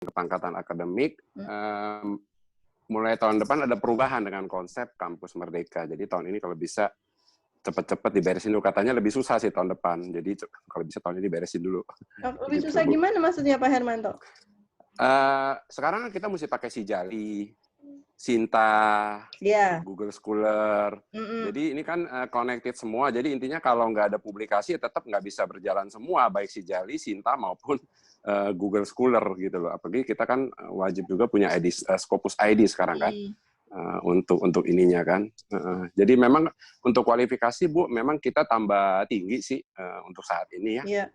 kepangkatan akademik, mulai tahun depan ada perubahan dengan konsep kampus merdeka. Jadi tahun ini kalau bisa cepat-cepat diberesin dulu. Katanya lebih susah sih tahun depan. Jadi kalau bisa tahun ini beresin dulu. Lebih susah gimana maksudnya Pak Hermanto? Sekarang kita mesti pakai Sijali, Sinta, Google Scholar. Jadi ini kan connected semua. Jadi intinya kalau nggak ada publikasi tetap nggak bisa berjalan semua, baik Sijali, Sinta maupun Google Scholar gitu loh. Apalagi kita kan wajib juga punya ID, Scopus ID sekarang kan. Untuk ininya kan. Jadi memang untuk kualifikasi Bu, memang kita tambah tinggi sih untuk saat ini ya.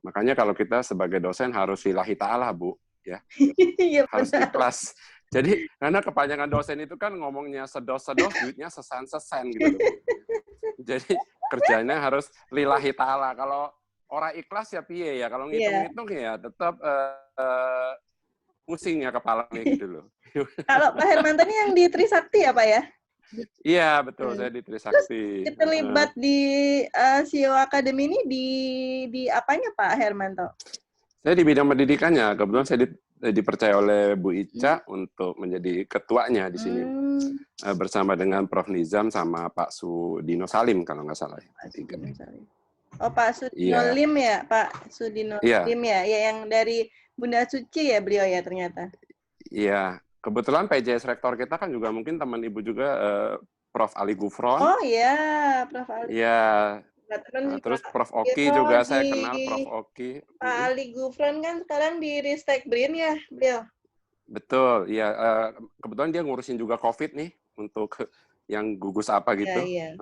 Makanya kalau kita sebagai dosen harus lillahi ta'ala, Bu, ya. Harus ikhlas. Jadi karena kepanjangan dosen itu kan ngomongnya sedos-sedos, duitnya sesen-sesen gitu. Jadi kerjanya harus lillahi ta'ala. Kalau orang ikhlas ya piye ya, kalau ngitung-ngitung ya tetap pusing ya kepalanya gitu loh. Kalau Pak Hermanto ini yang di Trisakti ya Pak ya? Iya betul, saya di Trisakti. Terus terlibat di CEO Academy ini di apanya Pak Hermanto? Saya di bidang pendidikannya. Kebetulan saya dipercaya oleh Bu Ica untuk menjadi ketuanya di sini. Bersama dengan Prof. Nizam sama Pak Sudino Salim kalau nggak salah. Oh Pak Sudino Lim ya? Pak Sudino Lim ya? Ya yang dari Bunda Suci ya beliau ya ternyata? Iya. Kebetulan PJS Rektor kita kan juga mungkin teman Ibu juga Prof. Ali Gufron. Oh iya, Prof. Ali. Iya. Terus Prof. Oki juga saya kenal Prof. Oki. Pak Ali Gufron kan sekarang di Ristek BRIN ya beliau? Betul, iya. Kebetulan dia ngurusin juga COVID nih untuk yang gugus apa gitu. Iya.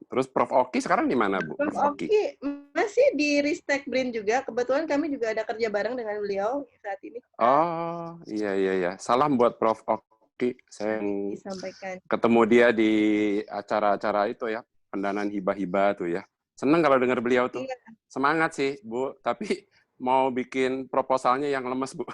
Terus Prof. Oki sekarang di mana Bu? Prof. Oki masih di Ristek BRIN juga. Kebetulan kami juga ada kerja bareng dengan beliau saat ini. Oh, iya. Salam buat Prof. Oki. Saya disampaikan. Ketemu dia di acara-acara itu ya, pendanaan hibah-hibah tuh ya. Seneng kalau dengar beliau tuh. Iya. Semangat sih, Bu. Tapi mau bikin proposalnya yang lemes, Bu.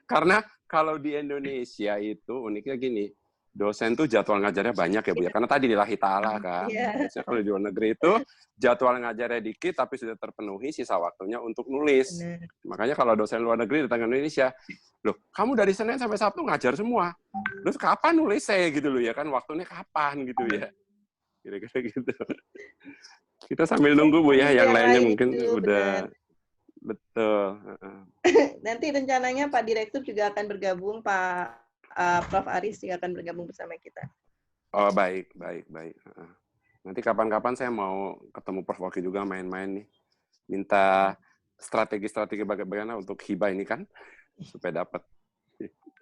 Karena kalau di Indonesia itu uniknya gini, dosen tuh jadwal ngajarnya banyak ya Bu ya, karena tadi lillahi ta'ala kan. Biasanya kalau di luar negeri itu jadwal ngajarnya dikit tapi sudah terpenuhi, sisa waktunya untuk nulis. Makanya kalau dosen luar negeri datang ke Indonesia, loh kamu dari Senin sampai Sabtu ngajar semua, terus kapan nulis saya gitu loh ya kan, waktunya kapan gitu ya. Kira-kira gitu. Kita sambil nunggu Bu ya, yang lainnya mungkin udah. Betul. Nanti rencananya Pak Direktur juga akan bergabung, Pak Prof. Aris juga akan bergabung bersama kita. Oh baik. Nanti kapan-kapan saya mau ketemu Prof. Oki juga main-main nih. Minta strategi-strategi bagaimana untuk hibah ini kan, supaya dapat.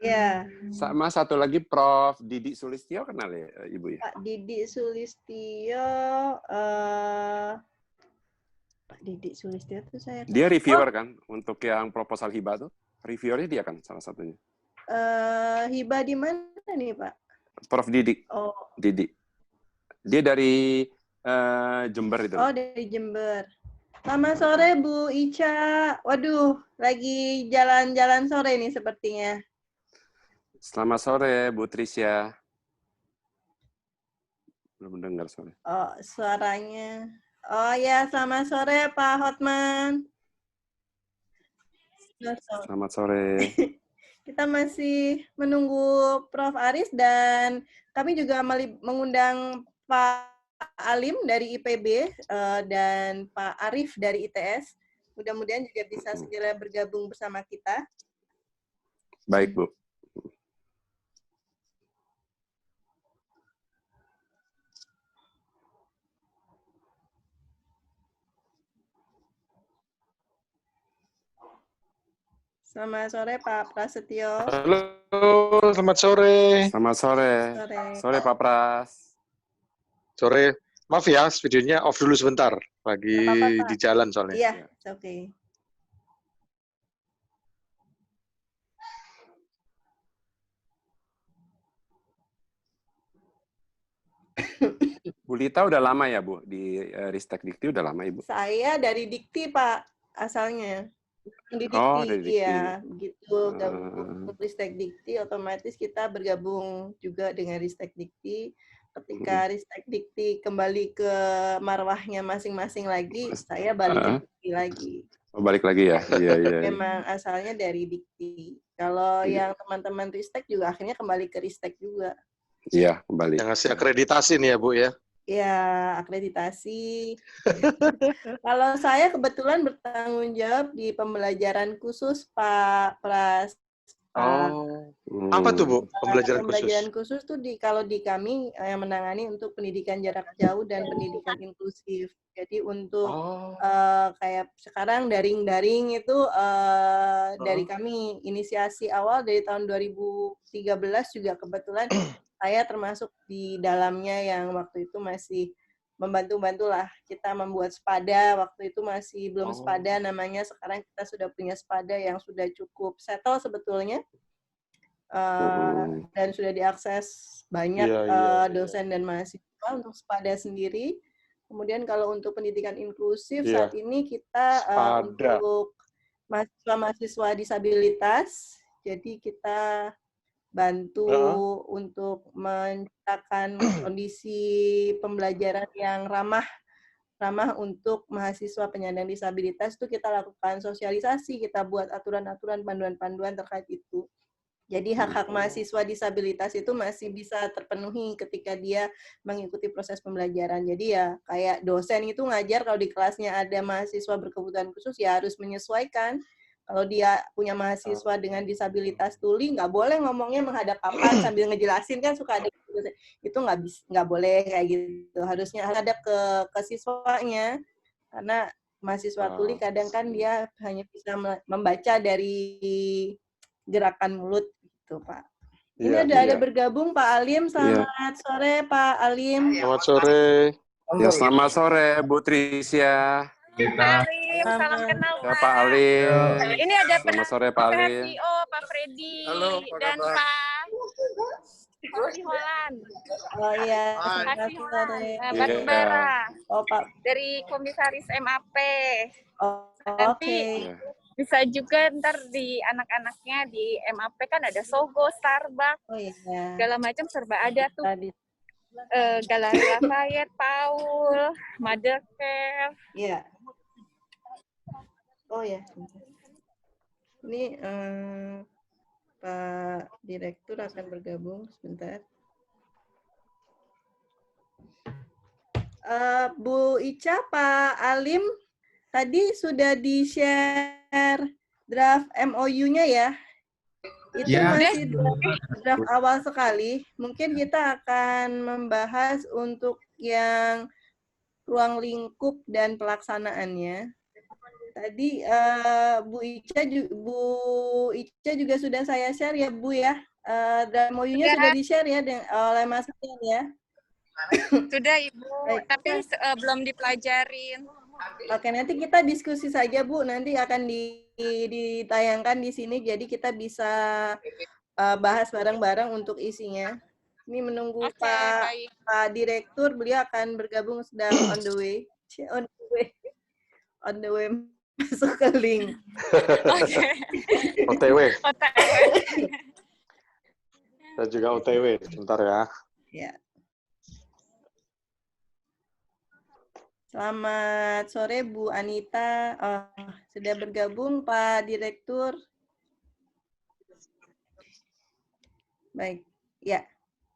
Iya. Sama satu lagi Prof. Didi Sulistyo kenal ya Ibu ya? Pak Didi Sulistyo, Pak Didi Sulistyo itu saya. Dia reviewer kan untuk yang proposal hibah tuh. Reviewernya dia kan salah satunya. Hibah di mana nih Pak? Prof. Didi. Oh. Didi. Dia dari Jember itu. Oh dari Jember. Selamat sore Bu Ica. Waduh, lagi jalan-jalan sore nih sepertinya. Selamat sore Bu Trisya. Belum mendengar sore. Oh suaranya. Oh ya, selamat sore Pak Hotman. Selamat sore. Kita masih menunggu Prof. Aris dan kami juga mengundang Pak Alim dari IPB dan Pak Arif dari ITS. Mudah-mudahan juga bisa segera bergabung bersama kita. Baik, Bu. Selamat sore Pak Prasetyo. Halo, selamat sore. Selamat sore. Sore Pak Pras. Sore. Maaf ya, videonya off dulu sebentar. Lagi di jalan soalnya. Iya, oke. Bu Lita udah lama ya Bu di Ristek Dikti, udah lama Ibu? Saya dari Dikti Pak asalnya. Di Dikti, dari Dikti. Iya, begitu gabung Ristek Dikti, otomatis kita bergabung juga dengan Ristek Dikti. Ketika Ristek Dikti kembali ke marwahnya masing-masing lagi, saya balik ke Dikti lagi. Oh, balik lagi ya? Iya, iya. Memang asalnya dari Dikti. Kalau yang teman-teman Ristek juga akhirnya kembali ke Ristek juga. Iya, kembali. Yang ngasih akreditasi nih ya, Bu ya? Ya, akreditasi. Kalau saya kebetulan bertanggung jawab di pembelajaran khusus, Pak Pras. Oh, apa tuh Bu, pembelajaran Pembelajaran khusus? khusus tuh kalau di kami yang menangani untuk pendidikan jarak jauh dan pendidikan inklusif. Jadi untuk Oh, kayak sekarang daring-daring itu dari kami inisiasi awal dari tahun 2013 juga kebetulan saya termasuk di dalamnya yang waktu itu masih membantu-bantu lah. Kita membuat Spada, waktu itu masih belum Spada namanya, sekarang kita sudah punya Spada yang sudah cukup settle sebetulnya. Dan sudah diakses banyak dosen dan mahasiswa untuk Spada sendiri. Kemudian kalau untuk pendidikan inklusif saat ini kita untuk mahasiswa-mahasiswa disabilitas, jadi kita bantu untuk menciptakan kondisi pembelajaran yang ramah untuk mahasiswa penyandang disabilitas. Itu kita lakukan sosialisasi, kita buat aturan-aturan, panduan-panduan terkait itu. Jadi hak-hak mahasiswa disabilitas itu masih bisa terpenuhi ketika dia mengikuti proses pembelajaran. Jadi ya kayak dosen itu ngajar kalau di kelasnya ada mahasiswa berkebutuhan khusus ya harus menyesuaikan. Kalau dia punya mahasiswa dengan disabilitas tuli, nggak boleh ngomongnya menghadap papan sambil ngejelasin, kan suka ada itu nggak boleh kayak gitu. Harusnya hadap ke siswanya, karena mahasiswa tuli kadang kan dia hanya bisa membaca dari gerakan mulut gitu, Pak. Ini ada bergabung Pak Alim. Selamat sore Pak Alim. Selamat sore. Ya, selamat sore Bu Trisya. Pak Alim, salam kenal ya, Pak Alim. Ini ada Selamat sore Pak Alim. CEO Pak Freddy dan Pak di Holland. Oh iya, Terima kasih sore. Barbara. Oh Pak. Dari Komisaris MAP. Oh, nanti bisa juga ntar di anak-anaknya di MAP kan ada Sogo, Starbucks, segala macam serba ada tuh. Galeri Lafayette, Paul, Mother Care. Iya. Oh ya. Ini Pak Direktur akan bergabung sebentar. Bu Ica, Pak Alim, tadi sudah di-share draft MOU-nya ya? Itu masih draft awal sekali. Mungkin kita akan membahas untuk yang ruang lingkup dan pelaksanaannya. Tadi Bu Ica juga sudah saya share ya Bu ya. Draft MOU-nya sudah di-share ya oleh Mas Ian ya. Sudah Ibu, tapi belum dipelajarin. Oke, nanti kita diskusi saja Bu, nanti akan ditayangkan di sini, jadi kita bisa bahas bareng-bareng untuk isinya. Ini menunggu Pak Direktur, beliau akan bergabung, sedang on the way masuk ke link. OTW. Saya juga OTW, sebentar ya. Ya. Selamat sore Bu Anita. Sudah bergabung Pak Direktur. Baik, ya.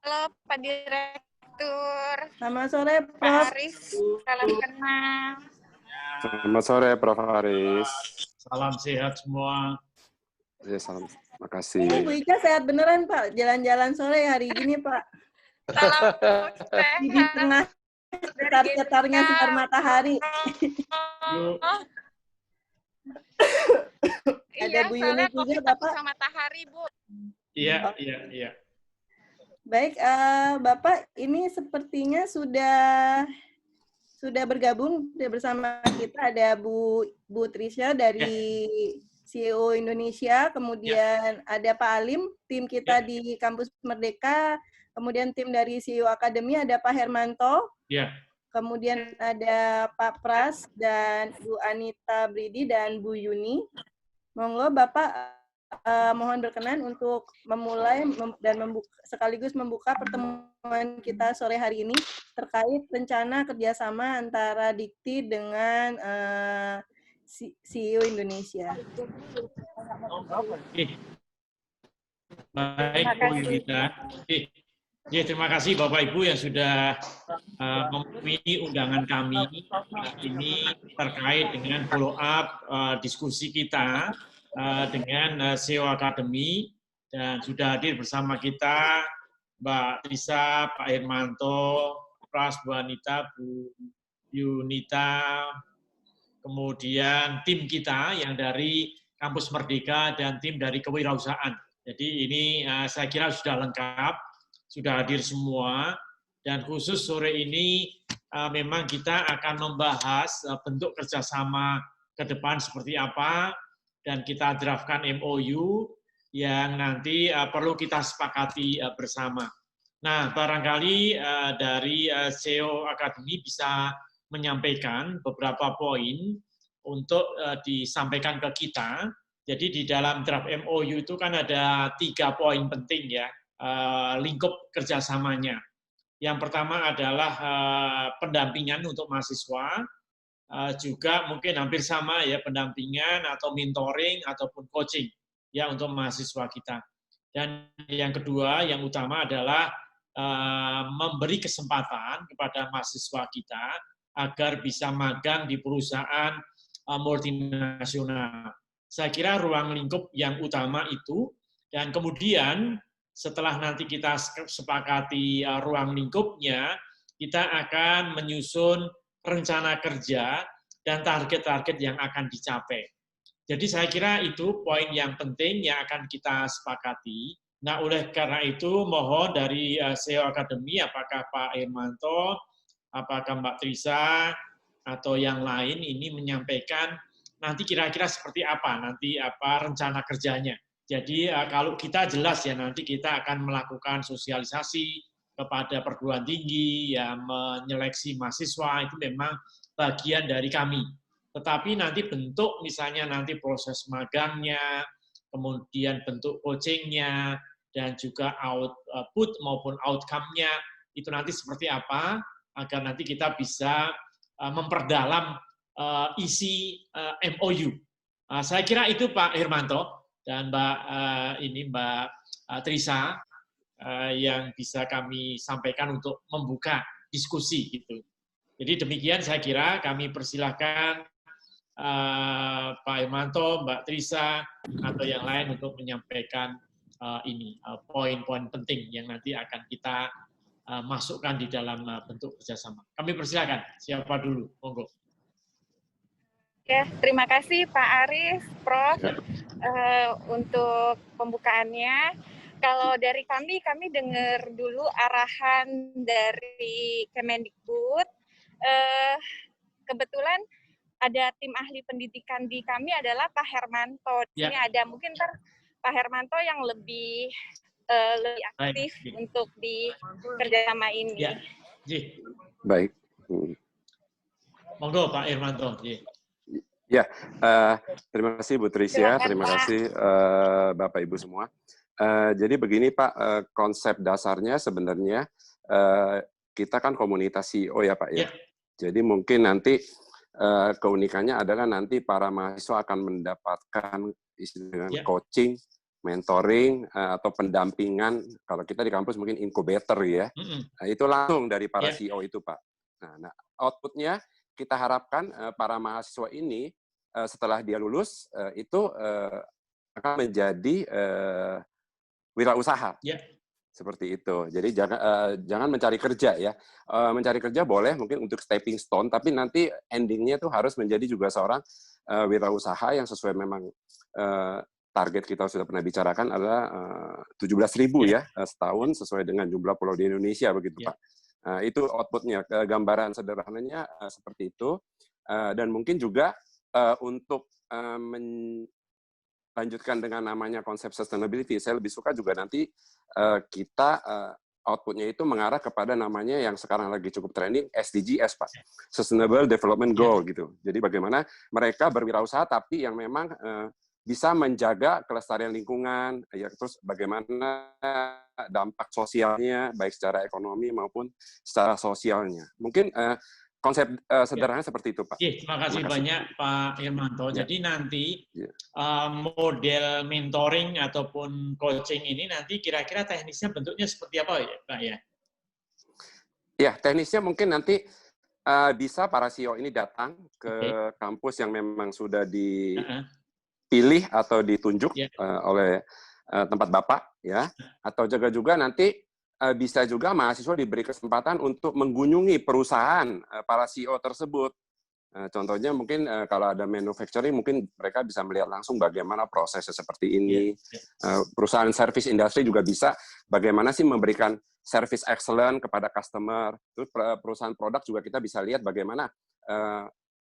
Halo Pak Direktur. Selamat sore Prof. Pak Aris, salam kenal. Selamat sore Prof. Aris. Salam sehat semua. Ya, salam. Makasih. Ini Bu Ica sehat beneran Pak, jalan-jalan sore hari gini Pak. Salam sehat. Di tengah getar-getarnya sinar matahari. Ada Bu Yuni juga Bapak. Sama matahari Bu. Iya. Baik, Bapak ini sepertinya sudah bergabung bersama kita. Ada Bu Trisya dari CEO Indonesia, kemudian ada Pak Alim, tim kita di Kampus Merdeka. Kemudian tim dari CEO Akademi ada Pak Hermanto. Iya. Kemudian ada Pak Pras dan Bu Anita Bridi dan Bu Yuni. Monggo Bapak mohon berkenan untuk memulai dan sekaligus membuka pertemuan kita sore hari ini terkait rencana kerjasama antara Dikti dengan CEO Indonesia. Baik, Bu Yunita. Ya, terima kasih Bapak Ibu yang sudah memenuhi undangan kami ini terkait dengan follow up diskusi kita dengan SEO Academy, dan sudah hadir bersama kita Mbak Trisa, Pak Hermanto, Pras, Bu Anita, Bu Yunita, kemudian tim kita yang dari Kampus Merdeka dan tim dari kewirausahaan. Jadi ini saya kira sudah lengkap, sudah hadir semua, dan khusus sore ini memang kita akan membahas bentuk kerjasama ke depan seperti apa, dan kita draftkan MOU yang nanti perlu kita sepakati bersama. Nah, barangkali dari SEO Academy bisa menyampaikan beberapa poin untuk disampaikan ke kita. Jadi di dalam draft MOU itu kan ada 3 poin penting ya, lingkup kerjasamanya. Yang pertama adalah pendampingan untuk mahasiswa, juga mungkin hampir sama ya, pendampingan atau mentoring ataupun coaching ya untuk mahasiswa kita. Dan yang kedua, yang utama adalah memberi kesempatan kepada mahasiswa kita agar bisa magang di perusahaan multinasional. Saya kira ruang lingkup yang utama itu, dan kemudian setelah nanti kita sepakati ruang lingkupnya, kita akan menyusun rencana kerja dan target-target yang akan dicapai. Jadi saya kira itu poin yang penting yang akan kita sepakati. Nah, oleh karena itu mohon dari SEO Academy, apakah Pak Hermanto, apakah Mbak Trisa, atau yang lain ini menyampaikan nanti kira-kira seperti apa, nanti apa rencana kerjanya. Jadi kalau kita jelas ya, nanti kita akan melakukan sosialisasi kepada perguruan tinggi, ya menyeleksi mahasiswa, itu memang bagian dari kami. Tetapi nanti bentuk misalnya nanti proses magangnya, kemudian bentuk coachingnya, dan juga output maupun outcome-nya, itu nanti seperti apa, agar nanti kita bisa memperdalam isi MOU. Saya kira itu Pak Hermanto dan Mbak Trisa yang bisa kami sampaikan untuk membuka diskusi itu. Jadi demikian saya kira, kami persilahkan Pak Hermanto, Mbak Trisa, atau yang lain untuk menyampaikan ini poin-poin penting yang nanti akan kita masukkan di dalam bentuk kerjasama. Kami persilakan. Siapa dulu? Monggo. Oke, terima kasih Pak Aris, Prof, untuk pembukaannya. Kalau dari kami dengar dulu arahan dari Kemendikbud. Kebetulan ada tim ahli pendidikan di kami adalah Pak Hermanto. Di sini ada mungkin Pak Hermanto yang lebih aktif untuk di kerjasama ini. Ya. Baik. Monggo Pak Hermanto. Ya, terima kasih Bu Trisya, terima kasih Bapak Ibu semua. Jadi begini Pak, konsep dasarnya sebenarnya kita kan komunitas CEO ya Pak ya. Jadi mungkin nanti keunikannya adalah nanti para mahasiswa akan mendapatkan dengan coaching, mentoring, atau pendampingan. Kalau kita di kampus mungkin incubator ya. Nah, itu langsung dari para CEO itu Pak. Nah, outputnya kita harapkan para mahasiswa ini setelah dia lulus itu akan menjadi wirausaha. Seperti itu. Jadi jangan mencari kerja ya. Mencari kerja boleh mungkin untuk stepping stone, tapi nanti endingnya tuh harus menjadi juga seorang wirausaha yang sesuai memang target kita sudah pernah bicarakan adalah 17.000 ya setahun sesuai dengan jumlah pulau di Indonesia begitu Pak. Itu outputnya, gambaran sederhananya seperti itu. Dan mungkin juga untuk lanjutkan dengan namanya konsep sustainability, saya lebih suka juga nanti kita outputnya itu mengarah kepada namanya yang sekarang lagi cukup trending, SDGs Pak, Sustainable Development Goal gitu. Jadi bagaimana mereka berwirausaha tapi yang memang bisa menjaga kelestarian lingkungan, ya terus bagaimana dampak sosialnya baik secara ekonomi maupun secara sosialnya. Mungkin konsep sederhananya seperti itu, Pak. Terima kasih banyak, Pak Irmanto. Jadi nanti model mentoring ataupun coaching ini nanti kira-kira teknisnya bentuknya seperti apa ya, Pak ya? Ya, teknisnya mungkin nanti bisa para CEO ini datang ke kampus yang memang sudah dipilih atau ditunjuk oleh tempat Bapak, ya, atau juga nanti bisa juga mahasiswa diberi kesempatan untuk mengunjungi perusahaan para CEO tersebut. Contohnya mungkin kalau ada manufacturing, mungkin mereka bisa melihat langsung bagaimana prosesnya seperti ini. Perusahaan service industri juga bisa bagaimana sih memberikan service excellent kepada customer. Terus perusahaan produk juga kita bisa lihat bagaimana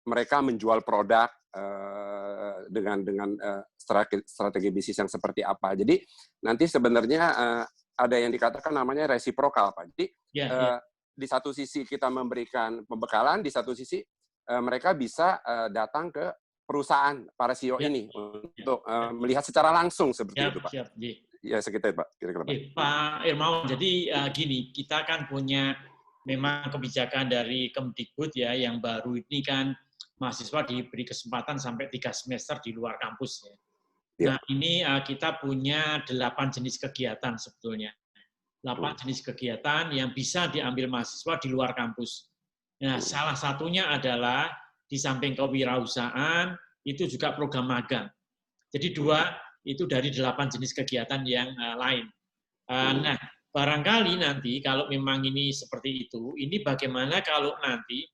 mereka menjual produk dengan strategi bisnis yang seperti apa. Jadi nanti sebenarnya ada yang dikatakan namanya reciprocal, Pak. Jadi di satu sisi kita memberikan pembekalan, di satu sisi mereka bisa datang ke perusahaan para CEO ini untuk melihat secara langsung seperti itu, Pak. Ya, sekitar Pak. Kira-kira, Pak. Pak Irmawan, jadi gini, kita kan punya memang kebijakan dari Kemdikbud ya, yang baru ini kan mahasiswa diberi kesempatan sampai 3 semester di luar kampus ya. Nah, ini kita punya 8 jenis kegiatan sebetulnya. 8 jenis kegiatan yang bisa diambil mahasiswa di luar kampus. Nah, salah satunya adalah di samping kewirausahaan, itu juga program magang. Jadi 2 itu dari 8 jenis kegiatan yang lain. Nah, barangkali nanti kalau memang ini seperti itu, ini bagaimana kalau nanti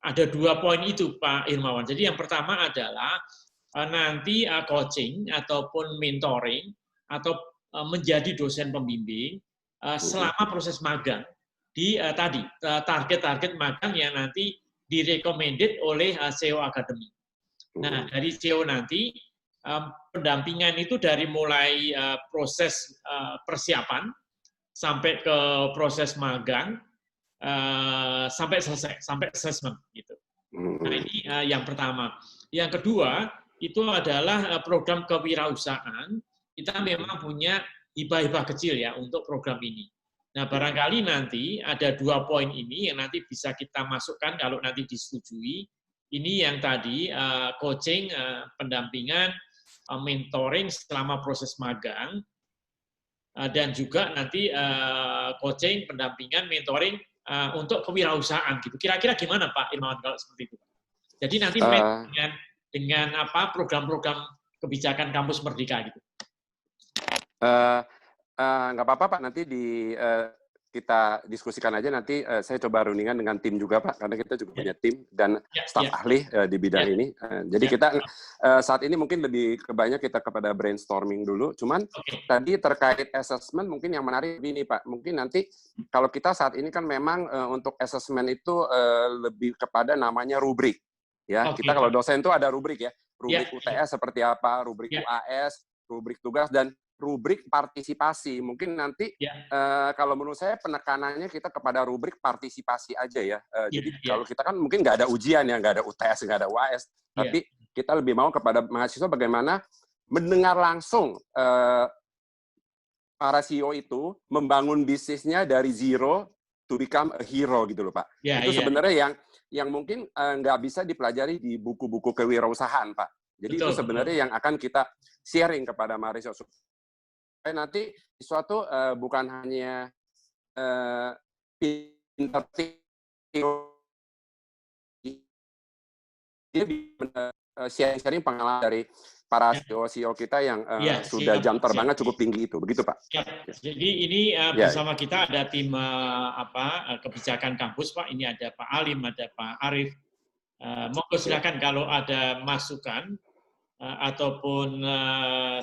ada 2 poin itu, Pak Irmawan. Jadi yang pertama adalah nanti coaching ataupun mentoring atau menjadi dosen pembimbing selama proses magang di tadi target-target magang yang nanti direcommended oleh CEO Academy. Nah, dari CEO nanti pendampingan itu dari mulai proses persiapan sampai ke proses magang sampai selesai, sampai assessment gitu. Nah, ini yang pertama. Yang kedua itu adalah program kewirausahaan. Kita memang punya hibah-hibah kecil ya untuk program ini. Nah, barangkali nanti ada 2 poin ini yang nanti bisa kita masukkan kalau nanti disetujui. Ini yang tadi coaching, pendampingan, mentoring selama proses magang, dan juga nanti coaching, pendampingan, mentoring untuk kewirausahaan gitu. Kira-kira gimana Pak Irmawan kalau seperti itu? Jadi nanti dengan apa program-program kebijakan kampus Merdeka gitu. Nggak apa-apa Pak, nanti kita diskusikan aja nanti. Saya coba rundingan dengan tim juga Pak, karena kita juga punya tim dan staf ahli di bidang ini. Jadi kita saat ini mungkin lebih banyak kita kepada brainstorming dulu. Cuman tadi terkait assessment mungkin yang menarik ini Pak. Mungkin nanti kalau kita saat ini kan memang untuk assessment itu lebih kepada namanya rubrik. Ya, kita kalau dosen itu ada rubrik ya. Rubrik UTS seperti apa, rubrik UAS, rubrik tugas, dan rubrik partisipasi. Mungkin nanti kalau menurut saya penekanannya kita kepada rubrik partisipasi aja ya. Jadi kalau kita kan mungkin nggak ada ujian ya, nggak ada UTS, nggak ada UAS, tapi kita lebih mau kepada mahasiswa bagaimana mendengar langsung para CEO itu membangun bisnisnya dari zero to become a hero gitu loh Pak. Itu sebenarnya yang mungkin nggak bisa dipelajari di buku-buku kewirausahaan Pak. Jadi itu sebenarnya yang akan kita sharing kepada mahasiswa. Nanti sesuatu bukan hanya pintar dia sharing pengalaman dari para CEO kita yang sudah jam terbangnya cukup tinggi itu, begitu Pak. Jadi ini bersama kita ada tim kebijakan kampus Pak. Ini ada Pak Alim, ada Pak Arif. Monggo silakan kalau ada masukan ataupun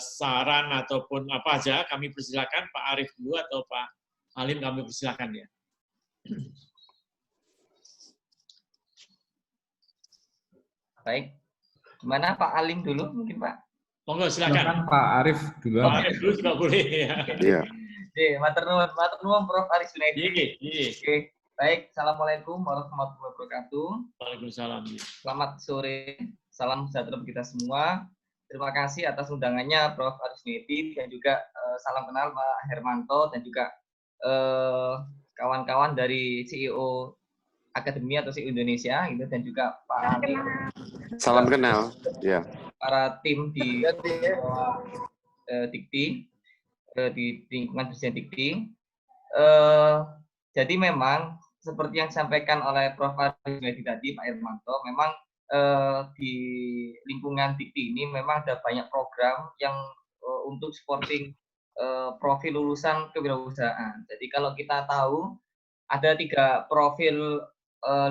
saran ataupun apa aja kami persilakan. Pak Arif dulu atau Pak Alim kami persilakan ya. Baik. Gimana Pak Alim dulu mungkin Pak? Monggo silakan. Pak Arif dulu. Pak Arif dulu juga boleh ya. Iya. Matur nuwun Prof. Aris Junaidi. Oke. Baik, Assalamualaikum warahmatullahi wabarakatuh. Waalaikumsalam. Selamat sore, salam sejahtera bagi kita semua. Terima kasih atas undangannya Prof. Aris Junaidi dan juga salam kenal Pak Hermanto dan juga kawan-kawan dari CEO Akademi atau SIO Indonesia gitu, dan juga Pak Amir. Salam kenal. Ya. Para tim di Dikti, di lingkungan Dirjen Dikti. Jadi memang seperti yang disampaikan oleh Prof. Aris tadi, Pak Hermanto, memang di lingkungan Dikti ini memang ada banyak program yang untuk supporting profil lulusan kewirausahaan. Jadi kalau kita tahu ada 3 profil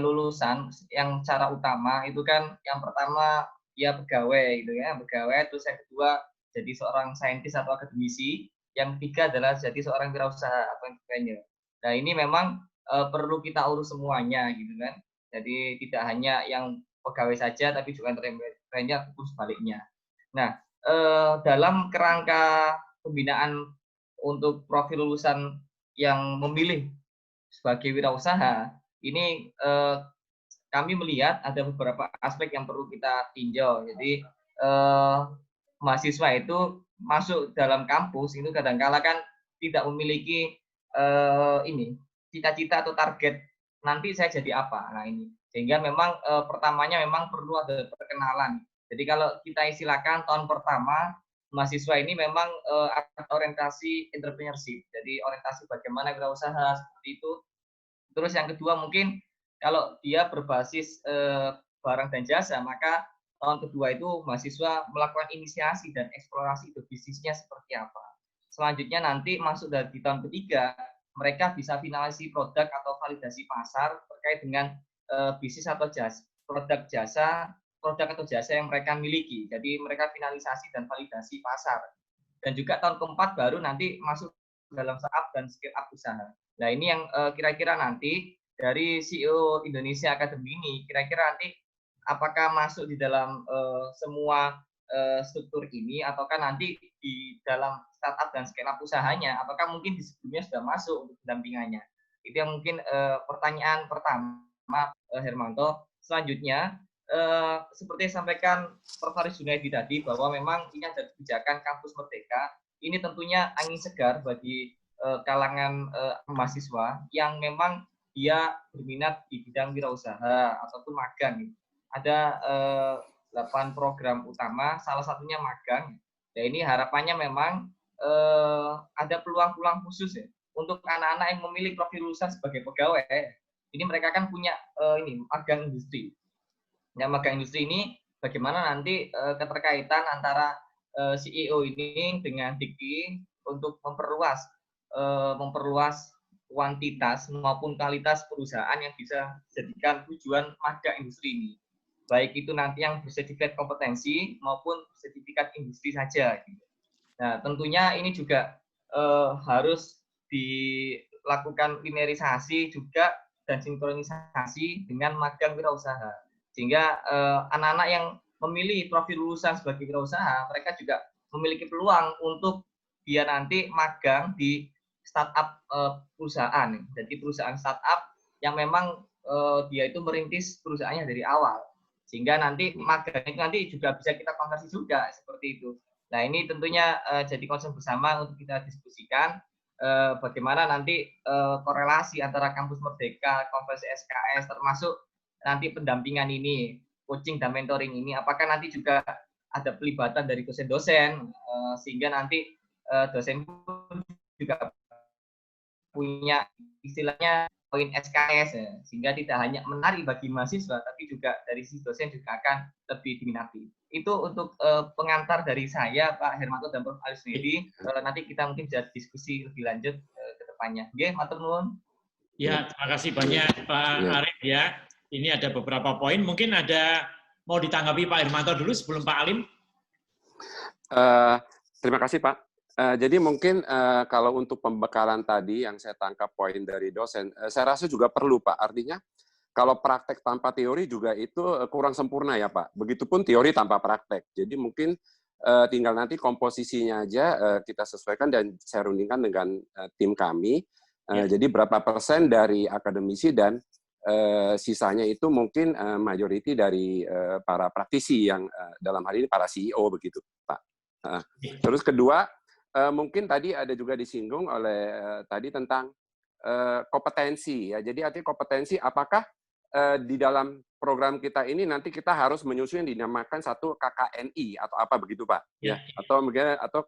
lulusan yang cara utama itu kan, yang pertama dia pegawai gitu ya, pegawai, terus yang kedua jadi seorang saintis atau akademisi, yang ketiga adalah jadi seorang wirausaha atau entrepreneur. Nah, ini memang perlu kita urus semuanya gitu kan. Jadi tidak hanya yang pegawai saja tapi juga entrepreneur ataupun sebaliknya. Nah, dalam kerangka pembinaan untuk profil lulusan yang memilih sebagai wirausaha, ini kami melihat ada beberapa aspek yang perlu kita tinjau. Jadi mahasiswa itu masuk dalam kampus itu kadang-kala kan tidak memiliki cita-cita atau target nanti saya jadi apa. Nah ini sehingga memang pertamanya memang perlu ada perkenalan. Jadi kalau kita istilahkan tahun pertama mahasiswa ini memang orientasi entrepreneurship. Jadi orientasi bagaimana wirausaha seperti itu. Terus yang kedua mungkin kalau dia berbasis barang dan jasa, maka tahun kedua itu mahasiswa melakukan inisiasi dan eksplorasi ide bisnisnya seperti apa. Selanjutnya nanti masuk di tahun ketiga, mereka bisa finalisasi produk atau validasi pasar terkait dengan bisnis atau jasa, produk atau jasa yang mereka miliki. Jadi mereka finalisasi dan validasi pasar. Dan juga tahun keempat baru nanti masuk dalam startup dan scale up usaha. Nah ini yang kira-kira nanti dari SIO Indonesia Academy ini, kira-kira nanti apakah masuk di dalam semua struktur ini, ataukah nanti di dalam startup dan scale up usahanya, apakah mungkin di sebelumnya sudah masuk untuk pendampingannya. Itu yang mungkin pertanyaan pertama, Hermanto. Selanjutnya, seperti yang disampaikan Prof. Aris Junaidi tadi, bahwa memang ini ada kebijakan kampus merdeka, ini tentunya angin segar bagi kalangan mahasiswa yang memang dia berminat di bidang wirausaha ataupun magang. Ada 8 program utama, salah satunya magang. Ya ini harapannya memang ada peluang-peluang khusus ya untuk anak-anak yang memilih profil lulusan sebagai pegawai. Ini mereka kan punya ini magang industri. Ya magang industri ini bagaimana nanti keterkaitan antara CEO ini dengan Dikti untuk memperluas kuantitas maupun kualitas perusahaan yang bisa dijadikan tujuan magang industri ini. Baik itu nanti yang bersertifikat kompetensi maupun sertifikat industri saja. Nah, tentunya ini juga harus dilakukan linearisasi juga dan sinkronisasi dengan magang wirausaha. Sehingga anak-anak yang memilih profil lulusan sebagai wirausaha, mereka juga memiliki peluang untuk dia nanti magang di startup perusahaan. Jadi perusahaan startup yang memang dia itu merintis perusahaannya dari awal. Sehingga nanti magang itu nanti juga bisa kita konversi juga seperti itu. Nah ini tentunya jadi concern bersama untuk kita diskusikan bagaimana nanti korelasi antara kampus merdeka, konversi SKS, termasuk nanti pendampingan ini, coaching dan mentoring ini, apakah nanti juga ada pelibatan dari dosen-dosen sehingga nanti dosen pun juga punya istilahnya poin SKS ya, sehingga tidak hanya menarik bagi mahasiswa tapi juga dari sisi dosen juga akan lebih diminati. Itu untuk pengantar dari saya Pak Hermanto dan Prof. Aris Junaidi. Nanti kita mungkin bisa diskusi lebih lanjut ke depannya. Nggih, matur nuwun. Ya, terima kasih banyak Pak Arif ya. Ini ada beberapa poin, mungkin ada mau ditanggapi Pak Hermanto dulu sebelum Pak Alim. Terima kasih Pak. Jadi mungkin kalau untuk pembekalan tadi yang saya tangkap poin dari dosen, saya rasa juga perlu Pak. Artinya kalau praktek tanpa teori juga itu kurang sempurna ya Pak. Begitupun teori tanpa praktek. Jadi mungkin tinggal nanti komposisinya aja kita sesuaikan dan saya rundingkan dengan tim kami. Jadi berapa persen dari akademisi dan sisanya itu mungkin majority dari para praktisi yang dalam hal ini para CEO begitu Pak. Terus kedua, mungkin tadi ada juga disinggung oleh tadi tentang kompetensi ya. Jadi artinya kompetensi apakah di dalam program kita ini nanti kita harus menyusun yang dinamakan satu KKNI atau apa begitu Pak? Ya. Atau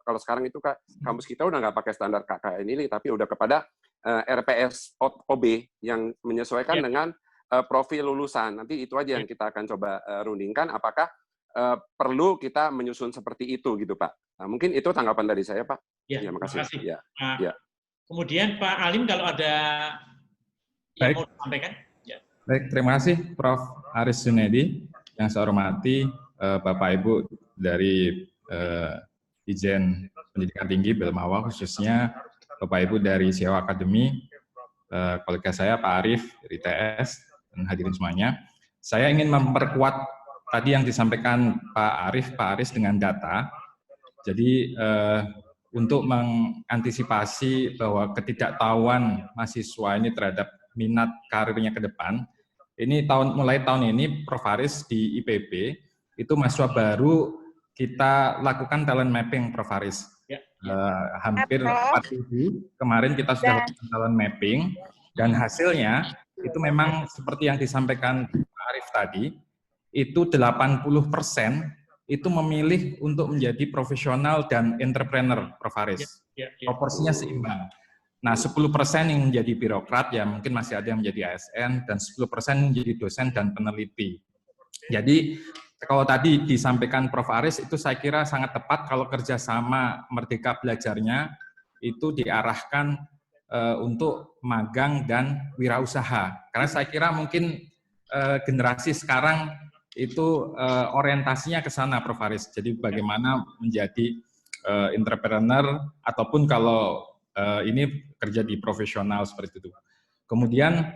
kalau sekarang itu kampus kita udah nggak pakai standar KKNI, tapi udah kepada RPS OB yang menyesuaikan dengan profil lulusan. Nanti itu aja yang kita akan coba rundingkan. Apakah perlu kita menyusun seperti itu gitu Pak? Nah, mungkin itu tanggapan dari saya Pak. Ya, makasih. Ya. Ya. Kemudian Pak Alim kalau ada yang mau disampaikan. Baik, terima kasih Prof. Aris Junedi. Yang saya hormati Bapak Ibu dari Ijen Pendidikan Tinggi Belmawa, khususnya Bapak Ibu dari CEO Academy, kolega saya Pak Arif dari ITS, dan hadirin semuanya. Saya ingin memperkuat tadi yang disampaikan Pak Aris dengan data. Jadi untuk mengantisipasi bahwa ketidaktahuan mahasiswa ini terhadap minat karirnya ke depan, ini mulai tahun ini Prof. Aris di IPB itu mahasiswa baru kita lakukan talent mapping Prof. Aris. Hampir 4.000 kemarin kita sudah lakukan talent mapping, dan hasilnya itu memang seperti yang disampaikan Pak Arif tadi, itu 80% itu memilih untuk menjadi profesional dan entrepreneur Prof. Aris. Proporsinya seimbang. Nah, 10% yang menjadi birokrat, ya mungkin masih ada yang menjadi ASN, dan 10% menjadi dosen dan peneliti. Jadi, kalau tadi disampaikan Prof. Aris, itu saya kira sangat tepat kalau kerjasama Merdeka Belajarnya itu diarahkan untuk magang dan wirausaha. Karena saya kira mungkin generasi sekarang itu orientasinya ke sana, Prof. Aris. Jadi, bagaimana menjadi entrepreneur, ataupun kalau ini kerja di profesional seperti itu. Kemudian,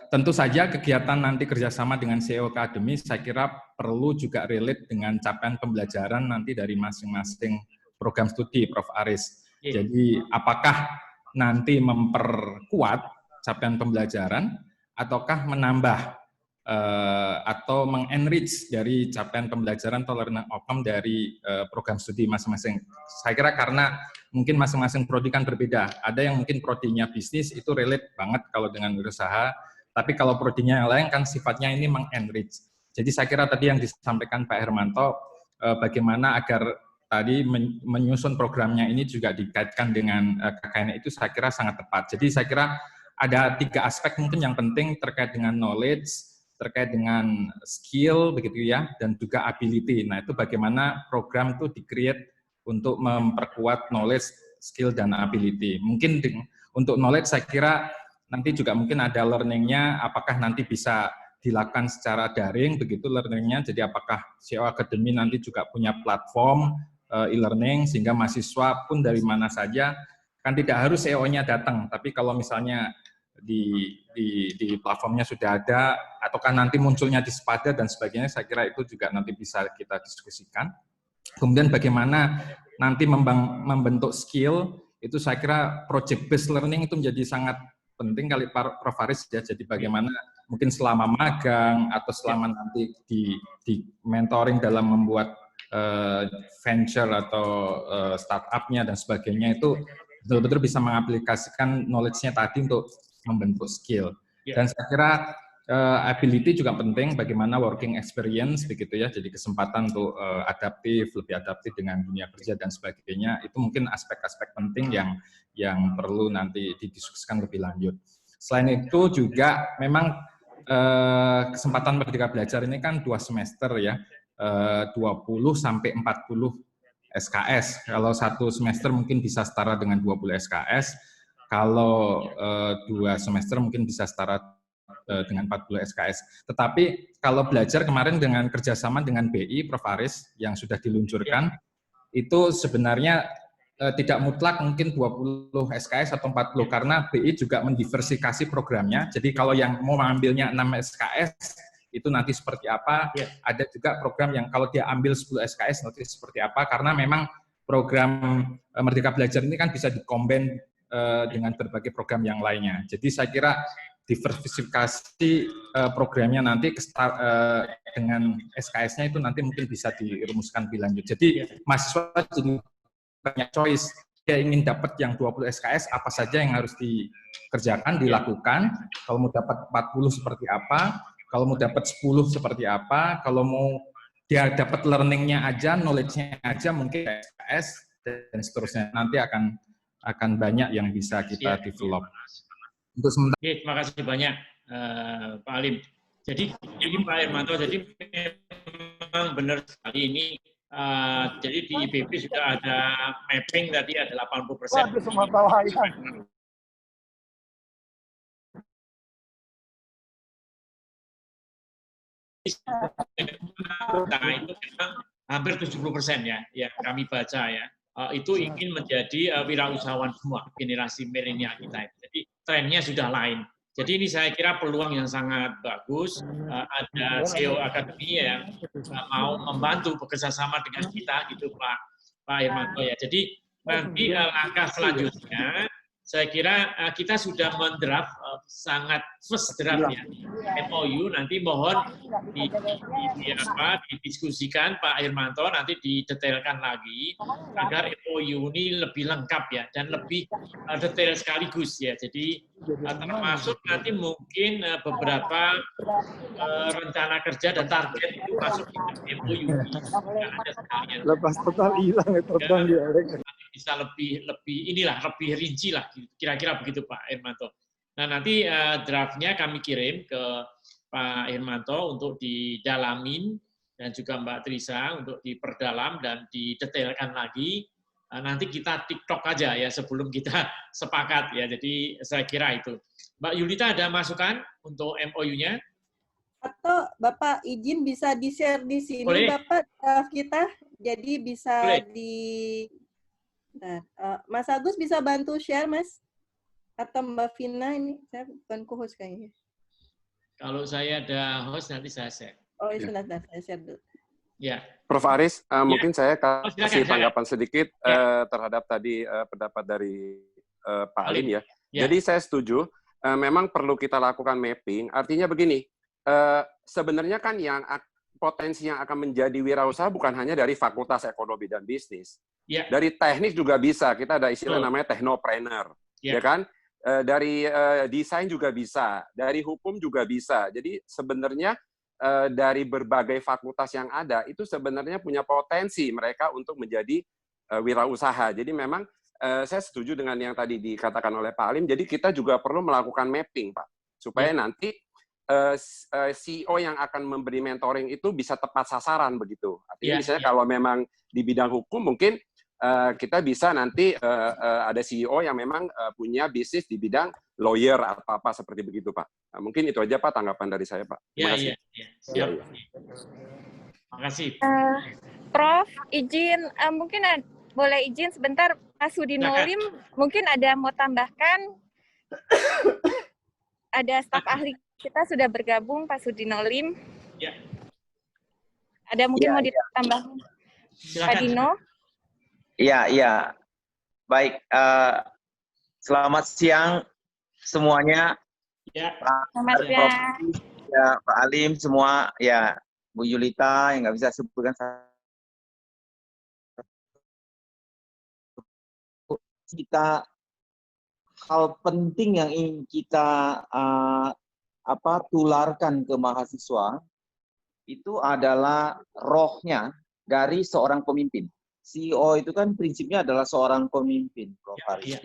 tentu saja kegiatan nanti kerjasama dengan CEO Academy saya kira perlu juga relate dengan capaian pembelajaran nanti dari masing-masing program studi, Prof. Aris. Jadi, apakah nanti memperkuat capaian pembelajaran ataukah menambah atau mengenrich dari capaian pembelajaran atau learning outcome dari program studi masing-masing. Saya kira karena mungkin masing-masing prodi kan berbeda. Ada yang mungkin prodinya bisnis itu relate banget kalau dengan usaha, tapi kalau prodinya yang lain kan sifatnya ini mengenrich. Jadi saya kira tadi yang disampaikan Pak Hermanto, bagaimana agar tadi menyusun programnya ini juga dikaitkan dengan KKN itu saya kira sangat tepat. Jadi saya kira ada 3 aspek mungkin yang penting terkait dengan knowledge, terkait dengan skill, begitu ya, dan juga ability. Nah, itu bagaimana program itu di-create untuk memperkuat knowledge, skill, dan ability. Mungkin untuk knowledge saya kira nanti juga mungkin ada learning-nya, apakah nanti bisa dilakukan secara daring, begitu learning-nya, jadi apakah CEO Academy nanti juga punya platform e-learning, sehingga mahasiswa pun dari mana saja, kan tidak harus CEO-nya datang, tapi kalau misalnya di platformnya sudah ada, ataukah nanti munculnya di Sepada dan sebagainya, saya kira itu juga nanti bisa kita diskusikan. Kemudian bagaimana nanti membentuk skill, itu saya kira project based learning itu menjadi sangat penting kali Prof. Aris ya. Jadi bagaimana mungkin selama magang atau selama nanti di mentoring dalam membuat venture atau startup-nya dan sebagainya, itu betul-betul bisa mengaplikasikan knowledge-nya tadi untuk membentuk skill. Dan saya kira ability juga penting, bagaimana working experience begitu ya, jadi kesempatan untuk lebih adaptif dengan dunia kerja dan sebagainya, itu mungkin aspek-aspek penting yang perlu nanti didiskusikan lebih lanjut. Selain itu juga memang kesempatan Merdeka Belajar ini kan 2 semester ya, 20 sampai 40 SKS. Kalau 1 semester mungkin bisa setara dengan 20 SKS, kalau 2 semester mungkin bisa setara dengan 40 SKS. Tetapi kalau belajar kemarin dengan kerjasama dengan BI, Prof. Aris, yang sudah diluncurkan, itu sebenarnya tidak mutlak mungkin 20 SKS atau 40, karena BI juga mendiversifikasi programnya. Jadi kalau yang mau mengambilnya 6 SKS, itu nanti seperti apa. Ada juga program yang kalau dia ambil 10 SKS, nanti seperti apa, karena memang program Merdeka Belajar ini kan bisa dikombin dengan berbagai program yang lainnya. Jadi saya kira diversifikasi programnya nanti dengan SKS-nya itu nanti mungkin bisa dirumuskan lebih lanjut. Jadi mahasiswa jadi banyak choice dia ingin dapat yang 20 SKS, apa saja yang harus dikerjakan, dilakukan. Kalau mau dapat 40 seperti apa, kalau mau dapat 10 seperti apa, kalau mau dia dapat learning-nya aja, knowledge-nya aja, mungkin SKS, dan seterusnya. Nanti akan banyak yang bisa kita develop. Untuk sementara. Oke, terima kasih banyak Pak Alim. Jadi Pak Hermanto, jadi memang benar sekali ini. Jadi di IPB sudah ada mapping tadi ada 80%. Nah, itu memang hampir 70% ya, yang kami baca ya. Itu ingin menjadi wirausahawan semua, generasi milenial kita. Jadi trennya sudah lain. Jadi ini saya kira peluang yang sangat bagus. Ada CEO Academy yang mau membantu bekerjasama dengan kita, gitu Pak Hermanto ya. Jadi nanti langkah selanjutnya, saya kira kita sudah mendraft sangat first draft ya, MOU. Nanti mohon didiskusikan Pak Hermanto, nanti didetailkan lagi agar MOU ini lebih lengkap ya dan lebih detail sekaligus ya. Jadi termasuk nanti mungkin beberapa rencana kerja dan target itu masuk di MOU. Lepas total hilang ya terbang ya. Bisa lebih rinci lah, kira-kira begitu Pak Hermanto. Nah nanti draftnya kami kirim ke Pak Hermanto untuk didalamin dan juga Mbak Trisa untuk diperdalam dan didetailkan lagi. Nanti kita TikTok aja ya sebelum kita sepakat ya. Jadi saya kira itu. Mbak Yulita ada masukan untuk MOU-nya? Atau Bapak izin bisa di-share di sini. Boleh. Bapak draft kita, jadi bisa boleh. Nah, Mas Agus bisa bantu share, Mas? Atau Mbak Vina ini? Saya bukan co-host kayaknya. Kalau saya ada host, nanti saya share. Oh, sebentar, saya share dulu. Ya. Prof. Aris, mungkin saya kasih tanggapan sedikit terhadap tadi pendapat dari Pak Alim ya. Jadi saya setuju, memang perlu kita lakukan mapping. Artinya begini, sebenarnya kan yang potensi yang akan menjadi wirausaha bukan hanya dari Fakultas Ekonomi dan Bisnis. Dari teknik juga bisa, kita ada istilah namanya technopreneur, ya kan? Dari desain juga bisa, dari hukum juga bisa. Jadi sebenarnya dari berbagai fakultas yang ada itu sebenarnya punya potensi mereka untuk menjadi wirausaha. Jadi memang saya setuju dengan yang tadi dikatakan oleh Pak Alim. Jadi kita juga perlu melakukan mapping, Pak, supaya nanti CEO yang akan memberi mentoring itu bisa tepat sasaran begitu. Artinya misalnya kalau memang di bidang hukum mungkin kita bisa nanti ada CEO yang memang punya bisnis di bidang lawyer atau apa seperti begitu, Pak. Nah, mungkin itu aja Pak tanggapan dari saya, Pak. Terima kasih. Siap. Terima kasih. Prof, izin mungkin boleh izin sebentar Pak Sudinolim mungkin ada mau tambahkan. Ada staf ahli kita sudah bergabung, Pak Sudinolim. Ya. Ada mungkin mau ditambah, Pak Dino? Iya. Baik. Selamat siang semuanya. Ya. Selamat siang. Ya, Pak Alim semua. Ya, Bu Yulita yang nggak bisa sebutkan. Kita hal penting yang ingin kita tularkan ke mahasiswa itu adalah rohnya dari seorang pemimpin. CEO itu kan prinsipnya adalah seorang pemimpin, Prof. Haris.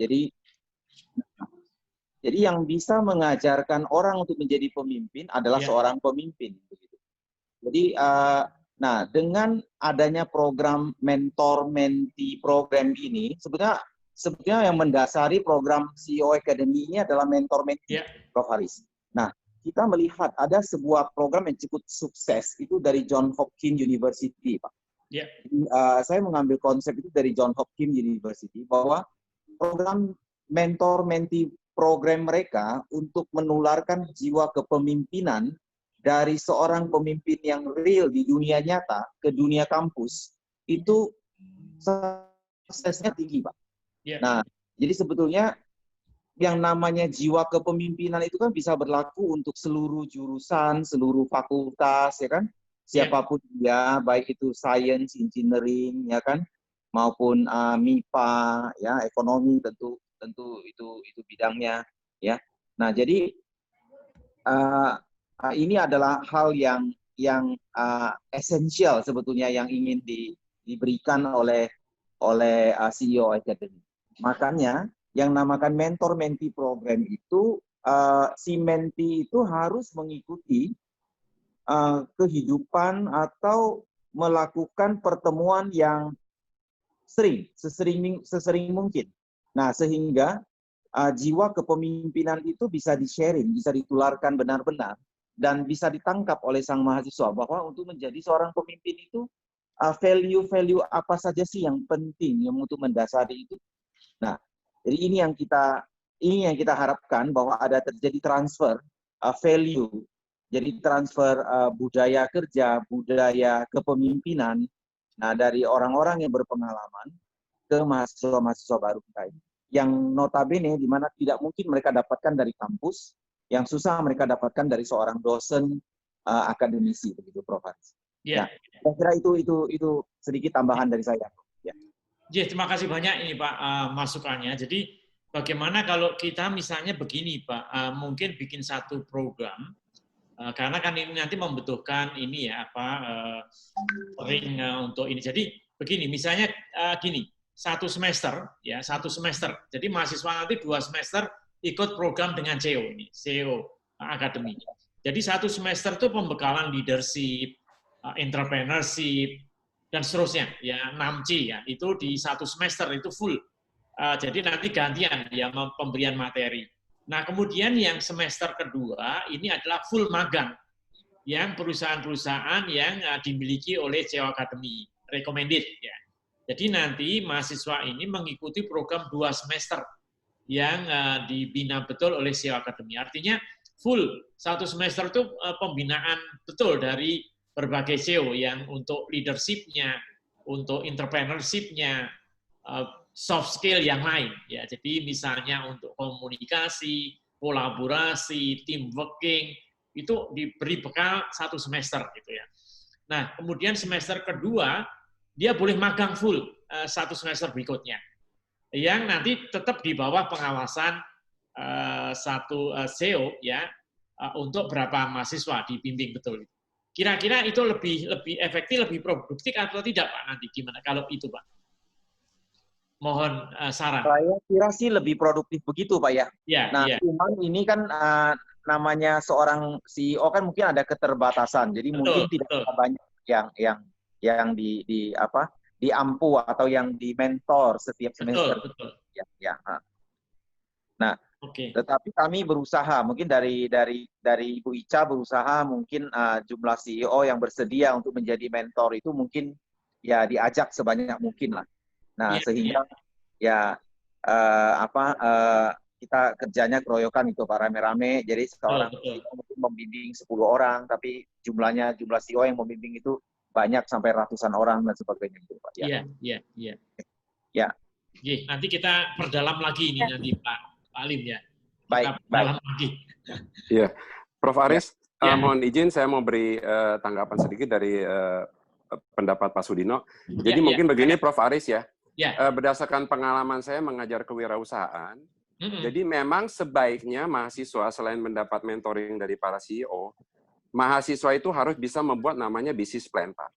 Jadi yang bisa mengajarkan orang untuk menjadi pemimpin adalah seorang pemimpin. Jadi, nah dengan adanya program mentor-mentee program ini, sebetulnya yang mendasari program CEO Academy ini adalah mentor-mentee, Prof. Haris. Nah, kita melihat ada sebuah program yang cukup sukses, itu dari Johns Hopkins University, Pak. Saya mengambil konsep itu dari Johns Hopkins University, bahwa program mentor-mentee program mereka untuk menularkan jiwa kepemimpinan dari seorang pemimpin yang real di dunia nyata ke dunia kampus, itu suksesnya tinggi, Pak. Nah, jadi sebetulnya yang namanya jiwa kepemimpinan itu kan bisa berlaku untuk seluruh jurusan, seluruh fakultas, ya kan? Siapapun dia, baik itu science, engineering, ya kan? maupun MIPA, ya, ekonomi tentu itu bidangnya, ya. Nah, jadi ini adalah hal yang esensial sebetulnya yang ingin diberikan oleh CEO Academy. Makanya yang namakan mentor-mentee program itu, si mentee itu harus mengikuti kehidupan atau melakukan pertemuan yang sesering mungkin. Nah, sehingga jiwa kepemimpinan itu bisa di-sharing, bisa ditularkan benar-benar, dan bisa ditangkap oleh sang mahasiswa bahwa untuk menjadi seorang pemimpin itu value-value apa saja sih yang penting yang untuk mendasari itu. Nah, jadi ini yang kita harapkan, bahwa ada terjadi transfer value, jadi transfer budaya kerja, budaya kepemimpinan, nah, dari orang-orang yang berpengalaman ke mahasiswa-mahasiswa baru kita ini, yang notabene di mana tidak mungkin mereka dapatkan dari kampus, yang susah mereka dapatkan dari seorang dosen akademisi, begitu, Prof. Haris. Ya. Saya kira itu sedikit tambahan dari saya. Ya. Terima kasih banyak ini Pak masukannya. Jadi bagaimana kalau kita misalnya begini Pak, mungkin bikin satu program, karena kan ini nanti membutuhkan ini ya ring untuk ini. Jadi begini, misalnya gini, satu semester. Jadi mahasiswa nanti 2 semester ikut program dengan CEO Academy. Jadi 1 semester itu pembekalan leadership, entrepreneurship, dan seterusnya, ya 6C ya, itu di 1 semester itu full. Jadi nanti gantian ya pemberian materi. Nah, kemudian yang semester kedua ini adalah full magang, yang perusahaan-perusahaan yang dimiliki oleh CEO Academy, recommended ya. Jadi nanti mahasiswa ini mengikuti program 2 semester yang dibina betul oleh CEO Academy. Artinya full 1 semester itu pembinaan betul dari berbagai CEO yang untuk leadership-nya, untuk entrepreneurship-nya, soft skill yang lain ya. Jadi misalnya untuk komunikasi, kolaborasi, team working itu diberi bekal 1 semester gitu ya. Nah, kemudian semester kedua dia boleh magang full 1 semester berikutnya, yang nanti tetap di bawah pengawasan satu CEO ya, untuk berapa mahasiswa dibimbing betul. Kira-kira itu lebih efektif, lebih produktif atau tidak Pak? Nanti gimana kalau itu Pak? Mohon saran. Saya kira sih lebih produktif begitu Pak ya. Nah, cuman ini kan namanya seorang CEO kan mungkin ada keterbatasan, jadi mungkin tidak banyak yang diampu atau yang di mentor setiap semester. Betul. Ya. Nah, tetapi kami berusaha, mungkin dari Ibu Ica berusaha mungkin jumlah CEO yang bersedia untuk menjadi mentor itu mungkin ya diajak sebanyak mungkin lah. Nah, sehingga ya kita kerjanya keroyokan itu Pak, rame-rame. Jadi seorang CEO mungkin membimbing 10 orang, tapi jumlah CEO yang membimbing itu banyak sampai ratusan orang dan sebagainya gitu Pak. Iya. Ya. Nanti kita perdalam lagi ini nanti Pak Alim ya. Baik. Lagi. Iya, Prof. Aris, mohon izin saya mau beri tanggapan sedikit dari pendapat Pak Sudino. Jadi mungkin begini Prof. Aris ya. Berdasarkan pengalaman saya mengajar kewirausahaan, jadi memang sebaiknya mahasiswa selain mendapat mentoring dari para CEO, mahasiswa itu harus bisa membuat namanya business plan, Pak.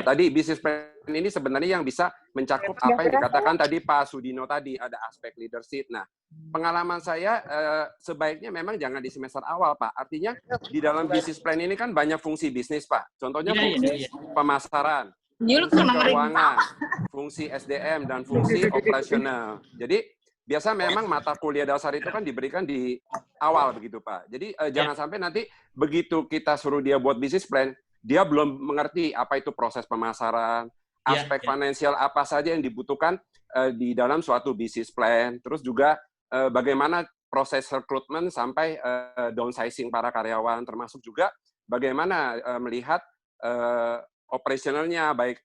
Tadi business plan ini sebenarnya yang bisa mencakup apa yang dikatakan tadi Pak Sudino tadi, ada aspek leadership. Nah, pengalaman saya sebaiknya memang jangan di semester awal, Pak. Artinya di dalam business plan ini kan banyak fungsi bisnis, Pak. Contohnya fungsi pemasaran, fungsi keuangan, fungsi SDM, dan fungsi operasional. Jadi biasa memang mata kuliah dasar itu kan diberikan di awal begitu, Pak. Jadi jangan sampai nanti begitu kita suruh dia buat business plan, dia belum mengerti apa itu proses pemasaran, aspek finansial apa saja yang dibutuhkan di dalam suatu business plan, terus juga bagaimana proses rekrutmen sampai downsizing para karyawan, termasuk juga bagaimana melihat operasionalnya, baik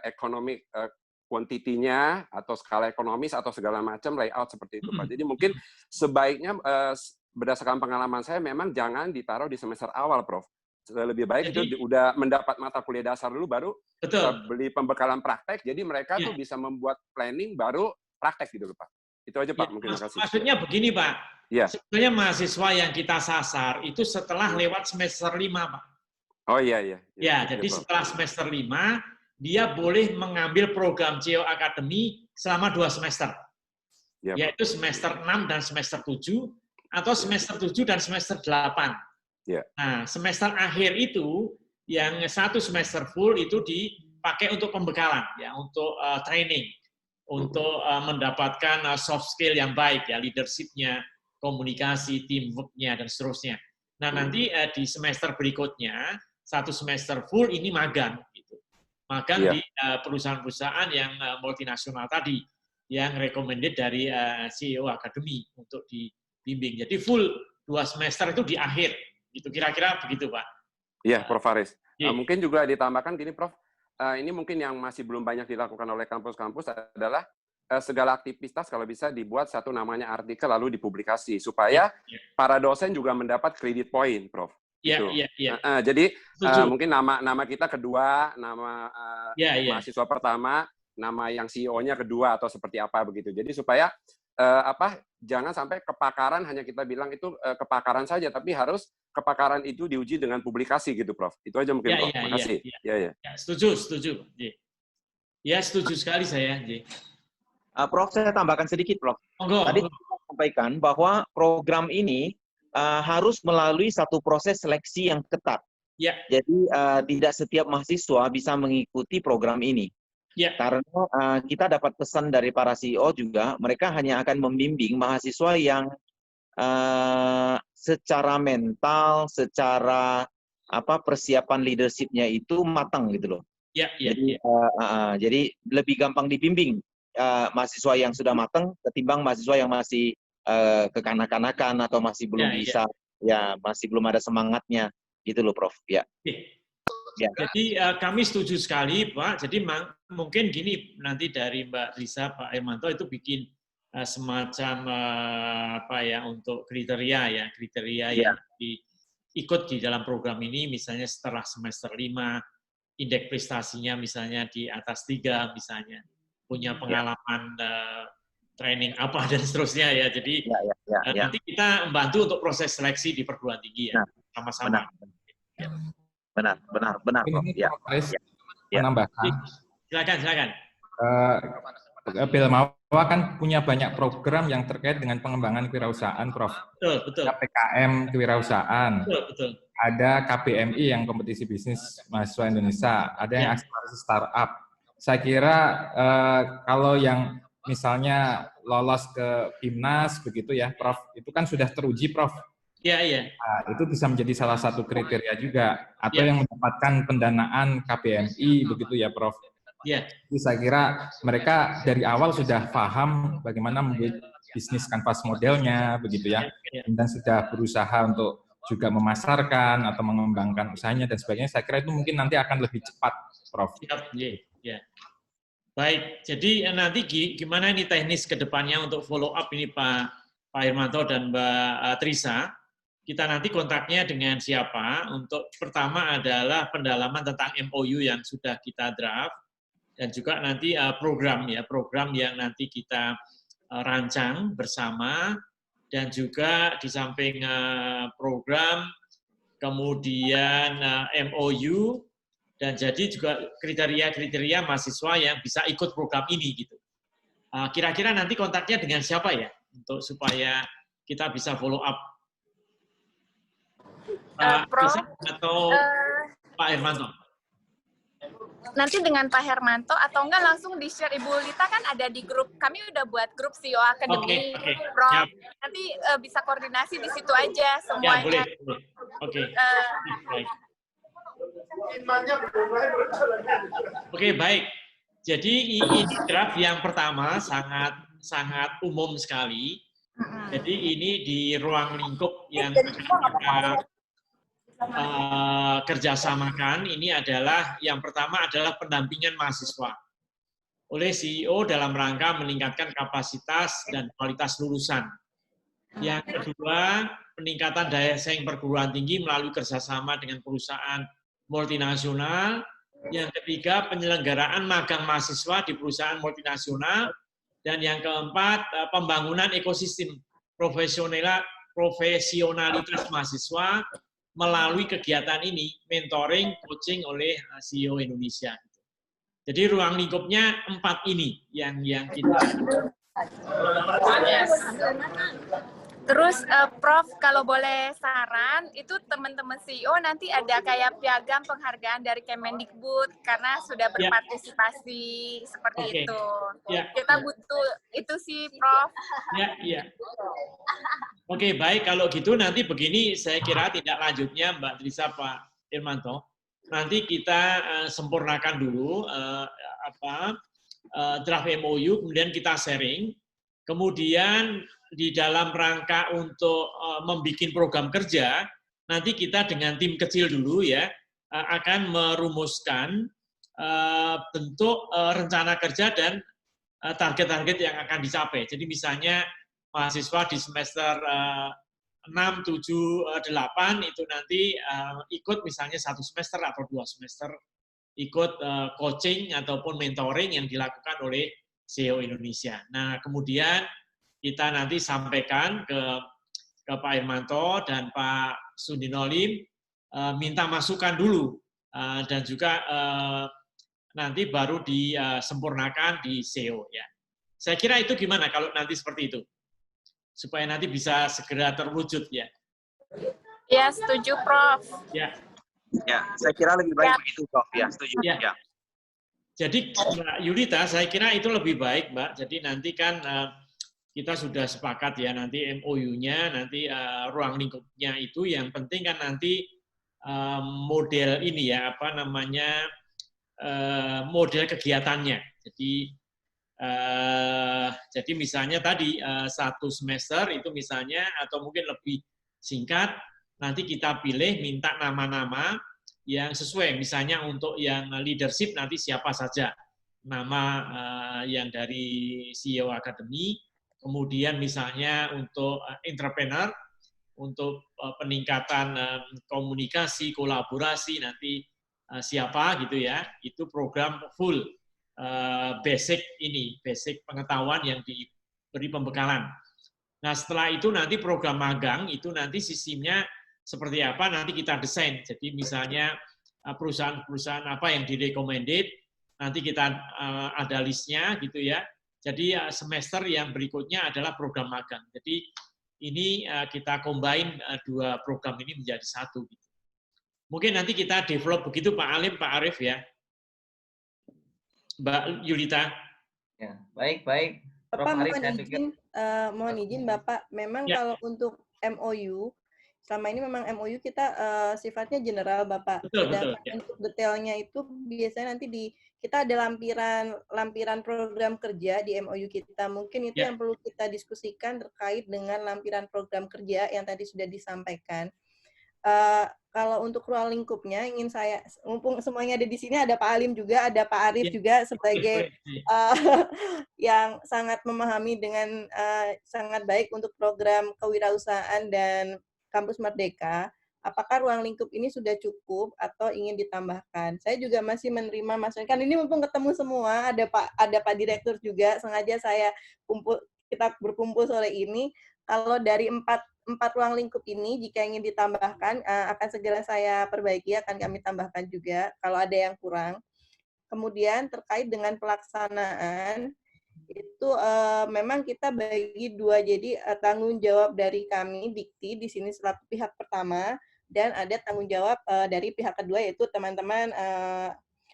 ekonomi kuantitinya atau skala ekonomis atau segala macam layout seperti itu, Pak. Jadi mungkin sebaiknya berdasarkan pengalaman saya memang jangan ditaruh di semester awal, Prof. lebih baik jadi, itu udah mendapat mata kuliah dasar dulu, baru beli pembekalan praktek, jadi mereka tuh bisa membuat planning baru praktek gitu loh Pak. Itu aja Pak, mungkin makasih. Maksudnya begini Pak, sebetulnya mahasiswa yang kita sasar itu setelah lewat semester 5 Pak. Oh iya. Ya, jadi setelah semester 5, dia boleh mengambil program CEO Academy selama 2 semester. Yaitu semester 6 dan semester 7, atau semester 7 dan semester 8. Nah, semester akhir itu, yang 1 semester full itu dipakai untuk pembekalan, ya, untuk training, untuk mendapatkan soft skill yang baik, ya, leadership-nya, komunikasi, teamwork-nya, dan seterusnya. Nah, nanti di semester berikutnya, 1 semester full ini magang. Gitu. Magang di perusahaan-perusahaan yang multinasional tadi, yang recommended dari CEO Academy untuk dibimbing. Jadi full 2 semester itu di akhir. Gitu, kira-kira begitu, Pak. Iya, Prof. Faris. Mungkin juga ditambahkan gini, Prof. Ini mungkin yang masih belum banyak dilakukan oleh kampus-kampus adalah segala aktivitas kalau bisa dibuat satu namanya artikel lalu dipublikasi supaya para dosen juga mendapat kredit point, Prof. Iya. Jadi mungkin nama kita kedua, nama mahasiswa pertama, nama yang CEO-nya kedua atau seperti apa begitu. Jadi supaya jangan sampai kepakaran hanya kita bilang itu kepakaran saja, tapi harus kepakaran itu diuji dengan publikasi gitu, Prof. Itu aja mungkin, Prof. Terima kasih. Ya, setuju. Ya, setuju sekali saya. Prof, saya tambahkan sedikit, Prof. Tadi saya sampaikan bahwa program ini harus melalui satu proses seleksi yang ketat. Jadi tidak setiap mahasiswa bisa mengikuti program ini. Karena kita dapat pesan dari para CEO juga, mereka hanya akan membimbing mahasiswa yang secara mental, secara persiapan leadership-nya itu matang gitu loh. Jadi lebih gampang dibimbing mahasiswa yang sudah matang ketimbang mahasiswa yang masih kekanak-kanakan atau masih belum bisa, masih belum ada semangatnya gitu loh, Prof. Jadi kami setuju sekali, Pak. Jadi mungkin gini, nanti dari Mbak Risa, Pak Hermanto itu bikin semacam untuk kriteria yang ikut di dalam program ini, misalnya setelah semester 5, indeks prestasinya misalnya di atas 3 misalnya, punya pengalaman training apa dan seterusnya ya. Jadi nanti kita membantu untuk proses seleksi di perguruan tinggi ya, sama-sama. Benar. Prof. Menambahkan. Silakan. Belmawa kan punya banyak program yang terkait dengan pengembangan kewirausahaan, Prof. Betul. PKM kewirausahaan. Betul. Ada KPMI yang kompetisi bisnis mahasiswa Indonesia. Ada yang akselerasi startup. Saya kira kalau yang misalnya lolos ke PIMNAS begitu ya, Prof. Itu kan sudah teruji, Prof. Iya. Nah, itu bisa menjadi salah satu kriteria juga, atau yang mendapatkan pendanaan KPMI begitu ya, Prof. Jadi saya kira mereka dari awal sudah paham bagaimana membuat bisnis kanvas modelnya begitu ya, dan sudah berusaha untuk juga memasarkan atau mengembangkan usahanya dan sebagainya. Saya kira itu mungkin nanti akan lebih cepat, Prof. Baik, jadi nanti gimana ini teknis ke depannya untuk follow up ini Pak Hermanto dan Mbak Trisa. Kita nanti kontaknya dengan siapa? Untuk pertama adalah pendalaman tentang MOU yang sudah kita draft, dan juga nanti program yang nanti kita rancang bersama, dan juga di samping program, kemudian MOU, dan jadi juga kriteria-kriteria mahasiswa yang bisa ikut program ini gitu. Kira-kira nanti kontaknya dengan siapa ya, untuk supaya kita bisa follow up? Prof, atau Pak Hermanto? Nanti dengan Pak Hermanto atau enggak langsung di-share Ibu Lita, kan ada di grup, kami udah buat grup CEO Academy, Prof. Nanti bisa koordinasi di situ aja semuanya. Oke, baik. Jadi ini draft yang pertama sangat umum sekali. Jadi ini di ruang lingkup yang kita kerjasamakan ini adalah yang pertama adalah pendampingan mahasiswa oleh CEO dalam rangka meningkatkan kapasitas dan kualitas lulusan. Yang kedua peningkatan daya saing perguruan tinggi melalui kerjasama dengan perusahaan multinasional. Yang ketiga, penyelenggaraan magang mahasiswa di perusahaan multinasional. Dan yang keempat, pembangunan ekosistem profesionalitas mahasiswa melalui kegiatan ini, mentoring, coaching oleh CEO Indonesia. Jadi ruang lingkupnya 4 ini yang kita. Terus Prof, kalau boleh saran, itu teman-teman CEO nanti ada kayak piagam penghargaan dari Kemendikbud karena sudah berpartisipasi seperti itu. Kita butuh itu sih, Prof. Iya. Oke, baik. Kalau gitu nanti begini, saya kira tindak lanjutnya Mbak Trisa, Pak Irmanto. Nanti kita sempurnakan dulu draft MOU, kemudian kita sharing. Kemudian di dalam rangka untuk membuat program kerja, nanti kita dengan tim kecil dulu ya, akan merumuskan bentuk rencana kerja dan target-target yang akan dicapai. Jadi misalnya mahasiswa di semester 6, 7, 8 itu nanti ikut misalnya 1 semester atau 2 semester ikut coaching ataupun mentoring yang dilakukan oleh CEO Indonesia. Nah, kemudian kita nanti sampaikan ke Pak Irmanto dan Pak Sundinolim, minta masukan dulu, dan juga nanti baru disempurnakan di CEO. Ya. Saya kira itu gimana kalau nanti seperti itu? Supaya nanti bisa segera terwujud ya. Ya, setuju Prof. Ya, saya kira lebih baik begitu Prof. Ya, setuju. Ya. Jadi Mbak Yulita, saya kira itu lebih baik, Mbak. Jadi nanti kan kita sudah sepakat ya, nanti MOU-nya, nanti ruang lingkupnya itu, yang penting kan nanti model ini ya, model kegiatannya. Jadi misalnya tadi 1 semester itu misalnya, atau mungkin lebih singkat, nanti kita pilih minta nama-nama yang sesuai, misalnya untuk yang leadership nanti siapa saja, nama yang dari CEO Academy, kemudian misalnya untuk entrepreneur, untuk peningkatan komunikasi, kolaborasi nanti siapa gitu ya, itu program full basic pengetahuan yang diberi pembekalan. Nah setelah itu nanti program magang itu nanti sistemnya seperti apa nanti kita desain. Jadi misalnya perusahaan-perusahaan apa yang direkomended, nanti kita ada listnya gitu ya. Jadi semester yang berikutnya adalah program magang. Jadi ini kita combine 2 program ini menjadi 1. Gitu. Mungkin nanti kita develop begitu Pak Alim, Pak Arif ya. Mbak Yulita. Ya, baik. Bapak mohon izin Bapak, memang kalau untuk MOU, selama ini memang MOU kita sifatnya general, Bapak. Betul, untuk detailnya itu biasanya nanti kita ada lampiran program kerja di MOU kita. Mungkin itu yang perlu kita diskusikan terkait dengan lampiran program kerja yang tadi sudah disampaikan. Kalau untuk ruang lingkupnya, ingin saya, mumpung semuanya ada di sini, ada Pak Alim juga, ada Pak Arif juga sebagai yang sangat memahami dengan sangat baik untuk program kewirausahaan dan Kampus Merdeka. Apakah ruang lingkup ini sudah cukup atau ingin ditambahkan? Saya juga masih menerima masukan. Kan ini mumpung ketemu semua, ada Pak Direktur juga. Sengaja kita berkumpul sore ini. Kalau dari empat ruang lingkup ini, jika ingin ditambahkan, akan segera saya perbaiki, akan kami tambahkan juga kalau ada yang kurang. Kemudian terkait dengan pelaksanaan, itu memang kita bagi 2, jadi tanggung jawab dari kami, Dikti, di sini selaku pihak pertama, dan ada tanggung jawab dari pihak kedua, yaitu teman-teman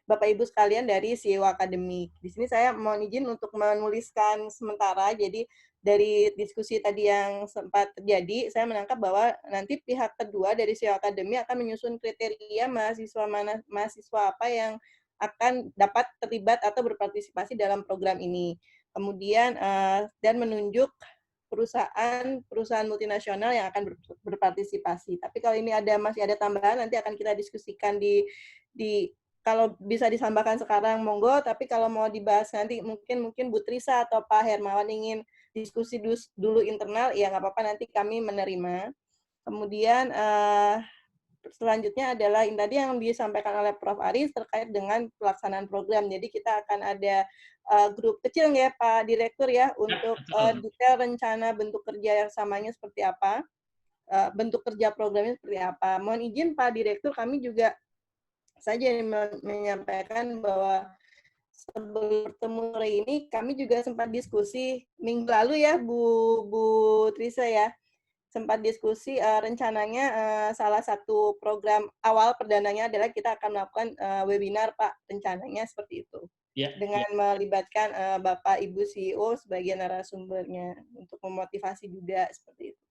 Bapak Ibu sekalian dari CEO Akademik. Di sini saya mohon izin untuk menuliskan sementara, jadi dari diskusi tadi yang sempat terjadi, saya menangkap bahwa nanti pihak kedua dari CEO Akademi akan menyusun kriteria mahasiswa apa yang akan dapat terlibat atau berpartisipasi dalam program ini. Kemudian dan menunjuk perusahaan multinasional yang akan berpartisipasi. Tapi kalau ini masih ada tambahan, nanti akan kita diskusikan kalau bisa ditambahkan sekarang monggo, tapi kalau mau dibahas nanti mungkin Bu Trisa atau Pak Hermawan ingin diskusi dulu internal, ya nggak apa-apa, nanti kami menerima. Kemudian selanjutnya adalah yang tadi yang disampaikan oleh Prof. Aris terkait dengan pelaksanaan program. Jadi kita akan ada grup kecil ya Pak Direktur ya untuk detail rencana bentuk kerja yang samanya seperti apa, bentuk kerja programnya seperti apa. Mohon izin Pak Direktur, kami juga saja menyampaikan bahwa sebelum bertemu sore ini kami juga sempat diskusi minggu lalu ya Bu Trisa ya. Sempat diskusi rencananya salah satu program awal perdananya adalah kita akan melakukan webinar Pak, rencananya seperti itu. Dengan melibatkan Bapak Ibu CEO sebagai narasumbernya untuk memotivasi juga seperti itu.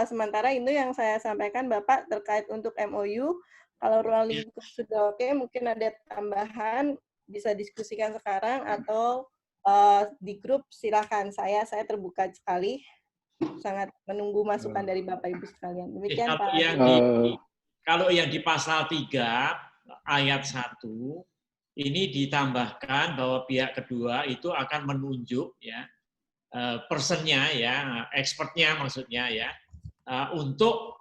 Sementara itu yang saya sampaikan Bapak terkait untuk MOU, kalau ruang lingkup sudah oke, mungkin ada tambahan bisa diskusikan sekarang atau di grup silakan, saya terbuka sekali. Sangat menunggu masukan dari Bapak Ibu sekalian. Demikian Pak. Kalau yang di pasal 3 ayat 1 ini ditambahkan bahwa pihak kedua itu akan menunjuk ya personnya ya, expertnya maksudnya ya untuk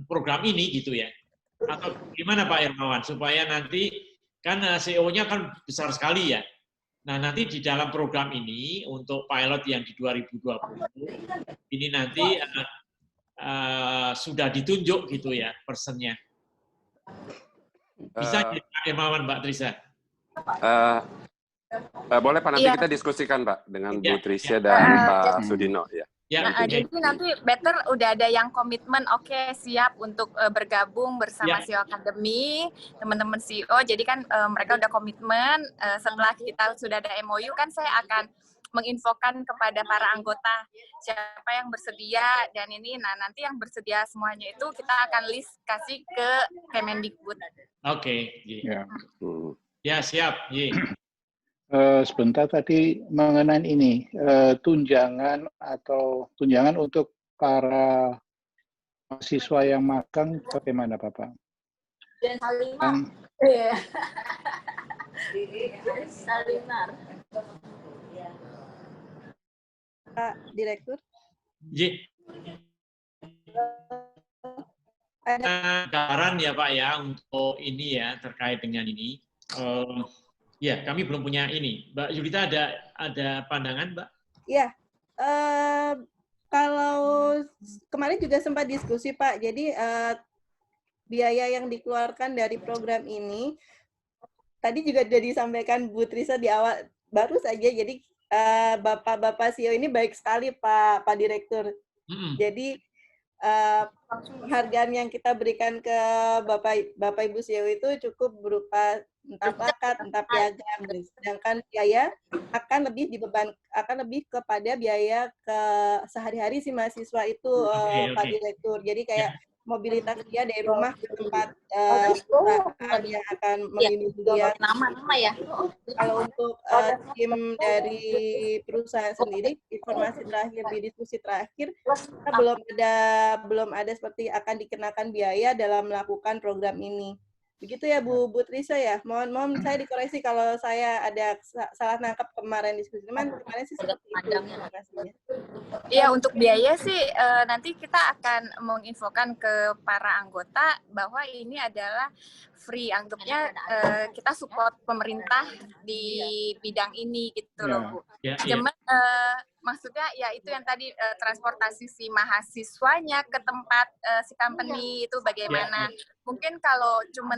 program ini gitu ya. Atau gimana Pak Hermawan supaya nanti kan CEO-nya kan besar sekali ya. Nah, nanti di dalam program ini, untuk pilot yang di 2020, ini nanti sudah ditunjuk gitu ya, personnya. Bisa Pak Hermawan, Mbak Trisa? Boleh Pak, nanti kita diskusikan Pak, dengan Bu Trisa dan Pak Sudino. Ya. Jadi nanti better udah ada yang komitmen, oke, siap untuk bergabung bersama CEO Academy, teman-teman CEO. Jadi kan mereka udah komitmen. Setelah kita sudah ada MOU kan saya akan menginfokan kepada para anggota siapa yang bersedia dan ini. Nah nanti yang bersedia semuanya itu kita akan list kasih ke Kemendikbud. Oke. Ya siap. Sebentar tadi mengenai ini tunjangan untuk para mahasiswa yang magang bagaimana Bapak? Pak Direktur. Gambaran ya Pak ya untuk ini ya terkait dengan ini. Ya, kami belum punya ini. Mbak Yulita ada pandangan, Mbak? Ya, kalau kemarin juga sempat diskusi, Pak. Jadi biaya yang dikeluarkan dari program ini, tadi juga sudah disampaikan Bu Trisa di awal, baru saja. Jadi Bapak-Bapak CEO ini baik sekali, Pak Direktur. Jadi penghargaan yang kita berikan ke Bapak Ibu CEO itu cukup berupa entah bakat, entah piagam, sedangkan biaya akan lebih kepada biaya ke sehari-hari si mahasiswa itu, Pak Direktur. Jadi kayak mobilitas dia dari rumah ke tempat perusahaan yang akan membimbing dia. Kalau untuk tim dari perusahaan sendiri, informasi terakhir di diskusi terakhir, kita belum ada seperti akan dikenakan biaya dalam melakukan program ini. Begitu ya Bu Trisa ya. Mohon saya dikoreksi kalau saya ada salah nangkap kemarin diskusi. Kemarin sih seperti itu. Iya, untuk biaya sih nanti kita akan menginfokan ke para anggota bahwa ini adalah free. Anggapnya kita support pemerintah di bidang ini gitu loh Bu. Cuman maksudnya ya itu yang tadi transportasi si mahasiswanya ke tempat si company itu bagaimana. Mungkin kalau cuman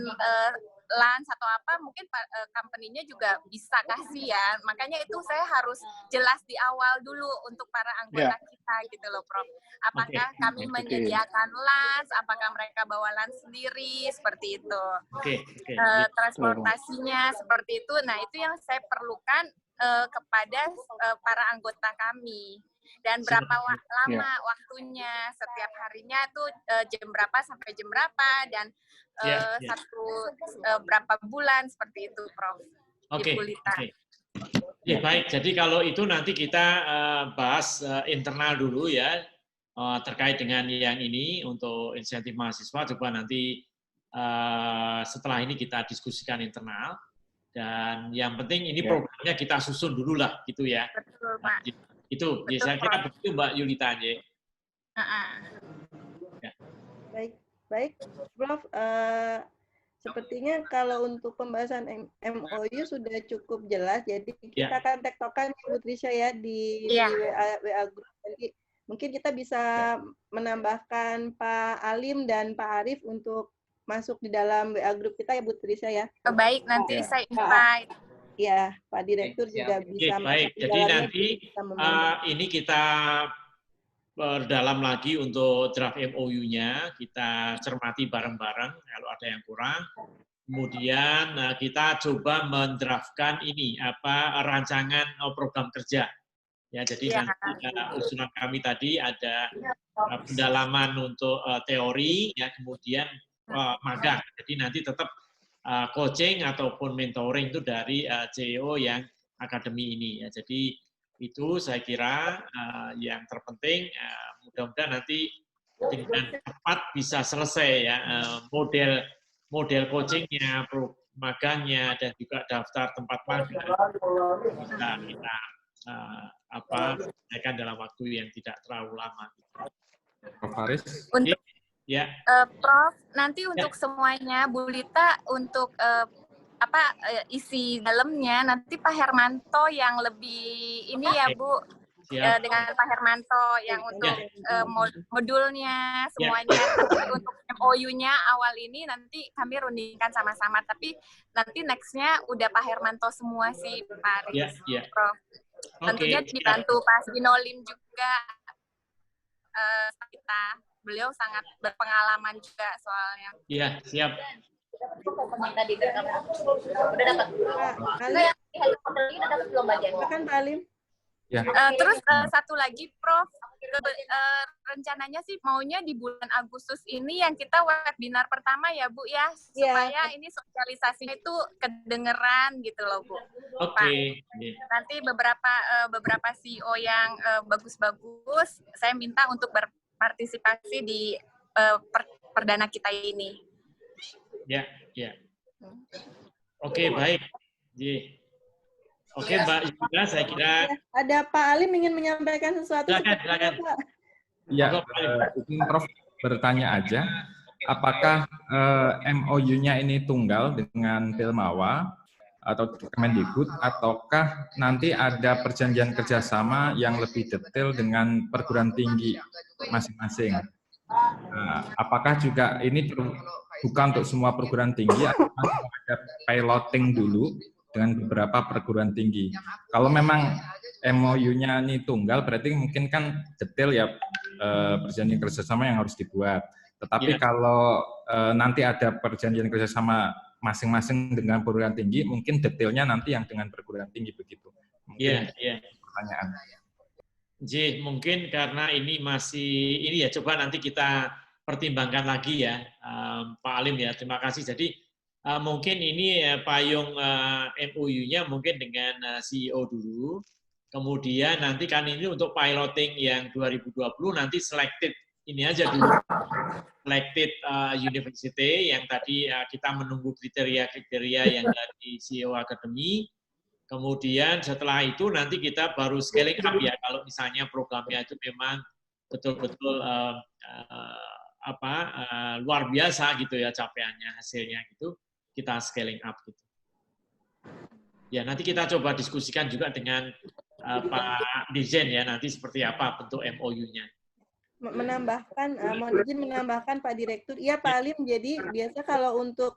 lunch atau apa mungkin company-nya juga bisa kasih ya. Makanya itu saya harus jelas di awal dulu untuk para anggota kita gitu loh Prof. Apakah kami menyediakan lunch, apakah mereka bawa lunch sendiri, seperti itu. Transportasinya seperti itu. Nah itu yang saya perlukan kepada para anggota kami. Dan berapa lama waktunya, setiap harinya tuh jam berapa sampai jam berapa, dan berapa bulan, seperti itu, Prof. Ya, baik, jadi kalau itu nanti kita bahas internal dulu ya, terkait dengan yang ini, untuk insentif mahasiswa, coba nanti setelah ini kita diskusikan internal, dan yang penting ini programnya kita susun dulu lah, gitu ya. Betul, Pak. Itu, saya kira begitu Mbak Yulita. Ya. Baik, Prof. Sepertinya kalau untuk pembahasan MOU sudah cukup jelas, jadi kita akan tektokan Bu Trisha ya di WA Group. Jadi mungkin kita bisa menambahkan Pak Alim dan Pak Arif untuk masuk di dalam WA Group kita ya Bu Trisha ya. Baik, nanti saya invite. Ya, Pak Direktur juga bisa masuk. Baik, jadi nanti ini kita berdalam lagi untuk draft MOU-nya, kita cermati bareng-bareng kalau ada yang kurang. Kemudian kita coba mendraftkan ini rancangan program kerja. Ya, jadi nanti usulan kami tadi ada pendalaman untuk teori, ya kemudian magang. Jadi nanti tetap coaching ataupun mentoring itu dari CEO yang akademi ini. Ya, jadi itu saya kira yang terpenting, mudah-mudahan nanti dengan cepat bisa selesai ya model coachingnya, magangnya, dan juga daftar tempat magang bisa kita selesaikan dalam waktu yang tidak terlalu lama. Prof. Haris? Ya. Prof, nanti untuk semuanya, Bu Lita untuk isi dalamnya nanti Pak Hermanto yang lebih ini ya Bu, dengan Pak Hermanto yang untuk modulnya semuanya. Tapi untuk MOU-nya awal ini nanti kami rundingkan sama-sama, tapi nanti next-nya udah Pak Hermanto semua sih Pak Aris, Prof. Tentunya dibantu Pak Ginolim juga, beliau sangat berpengalaman juga soalnya. Iya, siap. Udah dapat. Silakan Pak Alim. Ya. Terus satu lagi, Prof, rencananya sih maunya di bulan Agustus ini yang kita webinar pertama ya Bu ya, supaya ini sosialisasinya itu kedengeran gitu loh Bu. Oke. Nanti beberapa CEO yang bagus-bagus saya minta untuk berpartisipasi di perdana kita ini. Ya. Oke, baik. Oke, Mbak Yuna, saya kira... Ada Pak Alim ingin menyampaikan sesuatu. Silakan. Ya, izin Prof bertanya aja, apakah MOU-nya ini tunggal dengan Pilmawa atau Kemendikbud, ataukah nanti ada perjanjian kerjasama yang lebih detail dengan perguruan tinggi masing-masing? Apakah juga ini bukan untuk semua perguruan tinggi, atau ada piloting dulu dengan beberapa perguruan tinggi? Kalau memang MOU-nya ini tunggal, berarti mungkin kan detail ya perjanjian kerjasama yang harus dibuat. Tetapi kalau nanti ada perjanjian kerjasama masing-masing dengan perguruan tinggi, mungkin detailnya nanti yang dengan perguruan tinggi begitu. Iya. Pertanyaan. Mungkin karena ini masih ya coba nanti kita pertimbangkan lagi ya, Pak Alim ya. Terima kasih. Jadi mungkin ini payung MOU-nya mungkin dengan CEO dulu, kemudian nanti kan ini untuk piloting yang 2020 nanti selected ini aja dulu, selected university yang tadi kita menunggu kriteria-kriteria yang dari CEO Akademi, kemudian setelah itu nanti kita baru scaling up ya, kalau misalnya programnya itu memang betul-betul luar biasa gitu ya capaiannya, hasilnya gitu, kita scaling up gitu. Ya, nanti kita coba diskusikan juga dengan Pak Dirjen ya, nanti seperti apa bentuk MOU-nya. Menambahkan, mohon izin menambahkan Pak Direktur. Iya Pak Alim, jadi biasa kalau untuk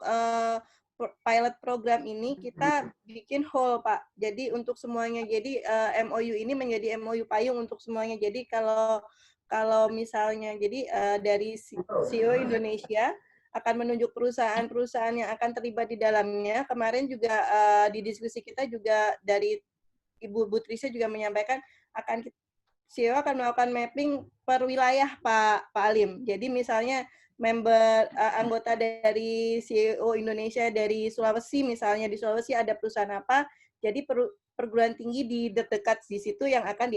pilot program ini kita bikin whole Pak. Jadi untuk semuanya, jadi MOU ini menjadi MOU payung untuk semuanya. Jadi kalau misalnya, jadi dari CEO Indonesia akan menunjuk perusahaan-perusahaan yang akan terlibat di dalamnya. Kemarin juga di diskusi kita juga dari Ibu Trisha juga menyampaikan CEO akan melakukan mapping per wilayah Pak Alim. Jadi misalnya anggota dari CEO Indonesia dari Sulawesi, misalnya di Sulawesi ada perusahaan apa, jadi perguruan tinggi di dekat di situ yang akan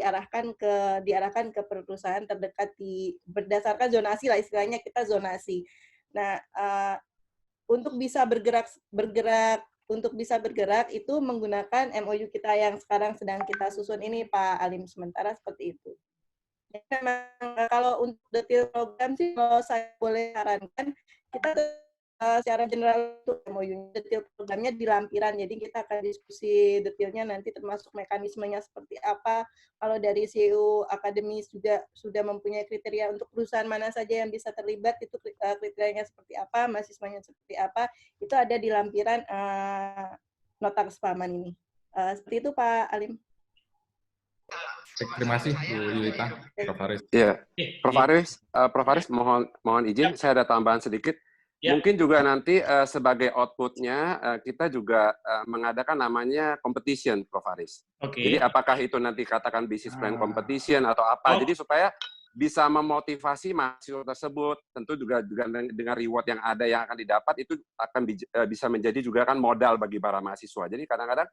diarahkan ke perusahaan terdekat berdasarkan zonasi lah, istilahnya kita zonasi. Nah, untuk bisa bergerak itu menggunakan MOU kita yang sekarang sedang kita susun ini Pak Alim, sementara seperti itu. Memang kalau untuk detail program sih, kalau saya boleh sarankan, kita secara general untuk MOU detail programnya di lampiran. Jadi kita akan diskusi detailnya nanti termasuk mekanismenya seperti apa. Kalau dari CEO akademis juga sudah mempunyai kriteria untuk perusahaan mana saja yang bisa terlibat, itu kriterianya seperti apa, mahasiswanya seperti apa, itu ada di lampiran nota kesepahaman ini. Seperti itu Pak Alim. Terima kasih Bu Yulita, Prof. Aris. Ya, Prof. Aris mohon izin, saya ada tambahan sedikit. Mungkin juga nanti sebagai output-nya kita juga mengadakan namanya competition, Prof. Aris. Jadi apakah itu nanti katakan business plan competition atau apa? Jadi supaya bisa memotivasi mahasiswa tersebut, tentu juga dengan reward yang ada yang akan didapat itu akan bisa menjadi juga kan modal bagi para mahasiswa. Jadi kadang-kadang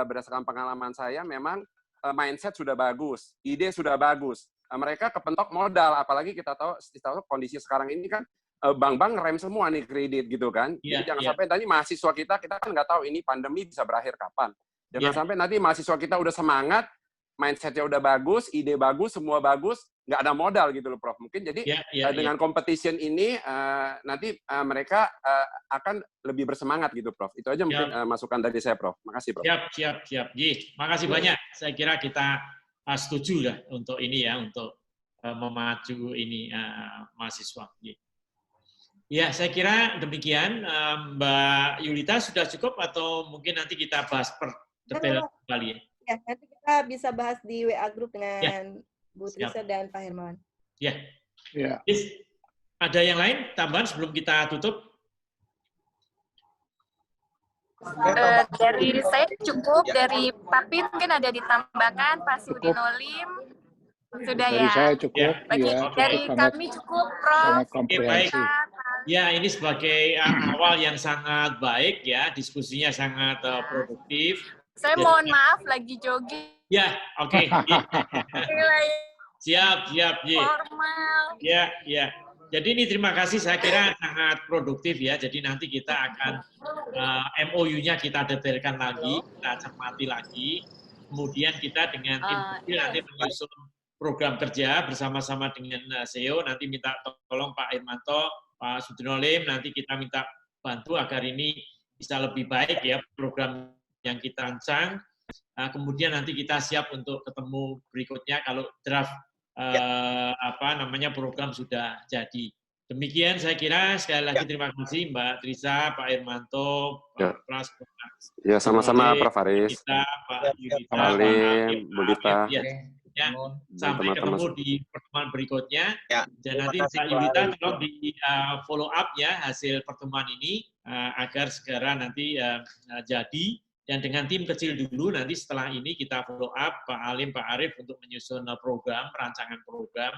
berdasarkan pengalaman saya memang mindset sudah bagus, ide sudah bagus, mereka kepentok modal, apalagi kita tahu kondisi sekarang ini kan bank-bank ngerem semua nih kredit gitu kan. Jadi jangan sampai tadi mahasiswa kita kan nggak tahu ini pandemi bisa berakhir kapan. Jangan sampai nanti mahasiswa kita udah semangat, mindsetnya udah bagus, ide bagus, semua bagus, nggak ada modal gitu loh Prof. Mungkin jadi dengan competition ini nanti mereka akan lebih bersemangat gitu Prof. Itu aja mungkin masukan dari saya Prof. Makasih Prof. Siap. Makasih banyak. Saya kira kita setuju lah untuk ini ya, untuk memacu ini mahasiswa. Ya, saya kira demikian. Mbak Yulita sudah cukup atau mungkin nanti kita bahas per detail kembali ya? Ya, nanti kita bisa bahas di WA Group dengan Bu Trisa dan Pak Hermawan. Ya. Ada yang lain tambahan sebelum kita tutup? Dari saya cukup, dari Papi mungkin ada ditambahkan, Pak Sudinolim. Sudah dari ya. Saya cukup, dari kami cukup, Prof. Baik. Ya, ini sebagai awal yang sangat baik ya, diskusinya sangat produktif. Saya mohon maaf lagi jogging. Ya, oke. Siap. Formal. Ya. Jadi ini terima kasih, saya kira sangat produktif ya. Jadi nanti kita akan MOU-nya kita detailkan lagi, kita cermati lagi. Kemudian kita dengan tim kecil nanti menyusun program kerja bersama-sama dengan CEO. Nanti minta tolong Pak Irmanto, Pak Sudinolim, nanti kita minta bantu agar ini bisa lebih baik ya program yang kita rancang. Kemudian nanti kita siap untuk ketemu berikutnya kalau draft program sudah jadi. Demikian saya kira, sekali lagi terima kasih Mbak Trisa, Pak Irmanto, Pak Pras. Ya, sama-sama Prof. Aris. Pak Yulita, Pak Alim, Bu Lita. Ya, sampai ketemu di pertemuan berikutnya. Dan nanti Mbak Yulita tolong di follow up ya hasil pertemuan ini agar segera nanti jadi. Dan dengan tim kecil dulu, nanti setelah ini kita follow up Pak Alim, Pak Arif untuk menyusun program, rancangan program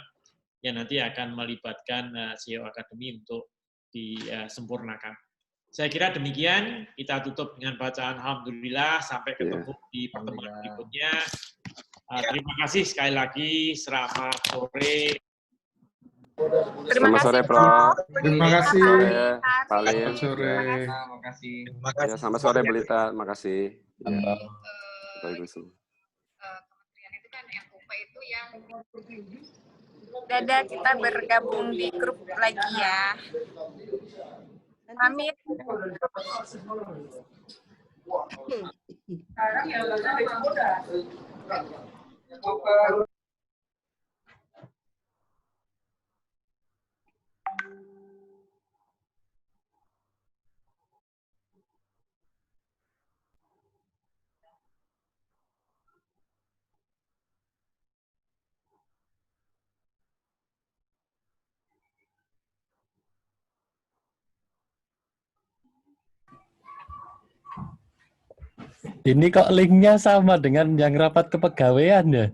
yang nanti akan melibatkan CEO Akademi untuk disempurnakan. Saya kira demikian, kita tutup dengan bacaan Alhamdulillah, sampai ketemu di pertemuan berikutnya. Terima kasih sekali lagi, selamat sore. Selamat sore, Prof. Terima kasih. Pak Alim. Selamat sore. Terima kasih. Ya, selamat sore, Bu Lita. Terima kasih. Kementerian itu kan MUP itu yang dadah, kita bergabung di grup lagi ya. Pamit. Ini kok linknya sama dengan yang rapat kepegawaian ya?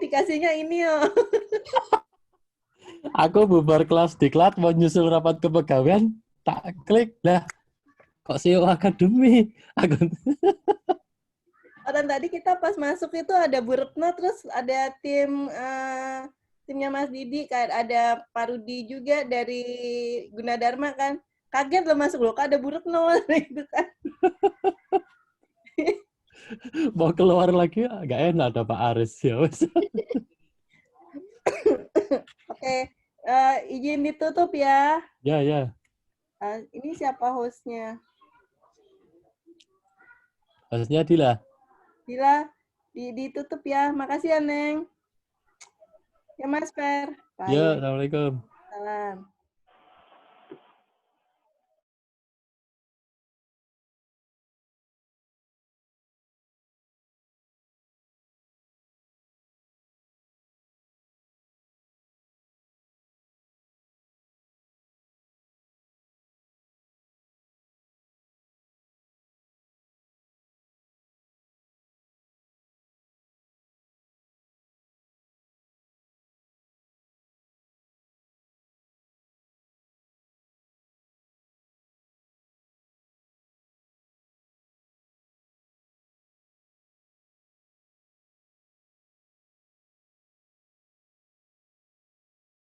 Dikasihnya ini yo. Aku bubar kelas diklat mau nyusul rapat kepegawaian, tak klik lah. Kok CEO Akademi? Dan tadi kita pas masuk itu ada Bu Retno, terus ada timnya Mas Didi, kan ada Pak Rudi juga dari Gunadarma kan. Kaget lo masuk loh, kok ada Bu Retno gitu kan. Mau keluar lagi agak enak ada Pak Aris ya. Oke, izin ditutup ya. Ya, ya. Ini siapa hostnya? Hostnya Dila. Dila, ditutup ya. Makasih ya, Neng. Ya, Mas Per. Bye. Ya, Assalamualaikum. Salam.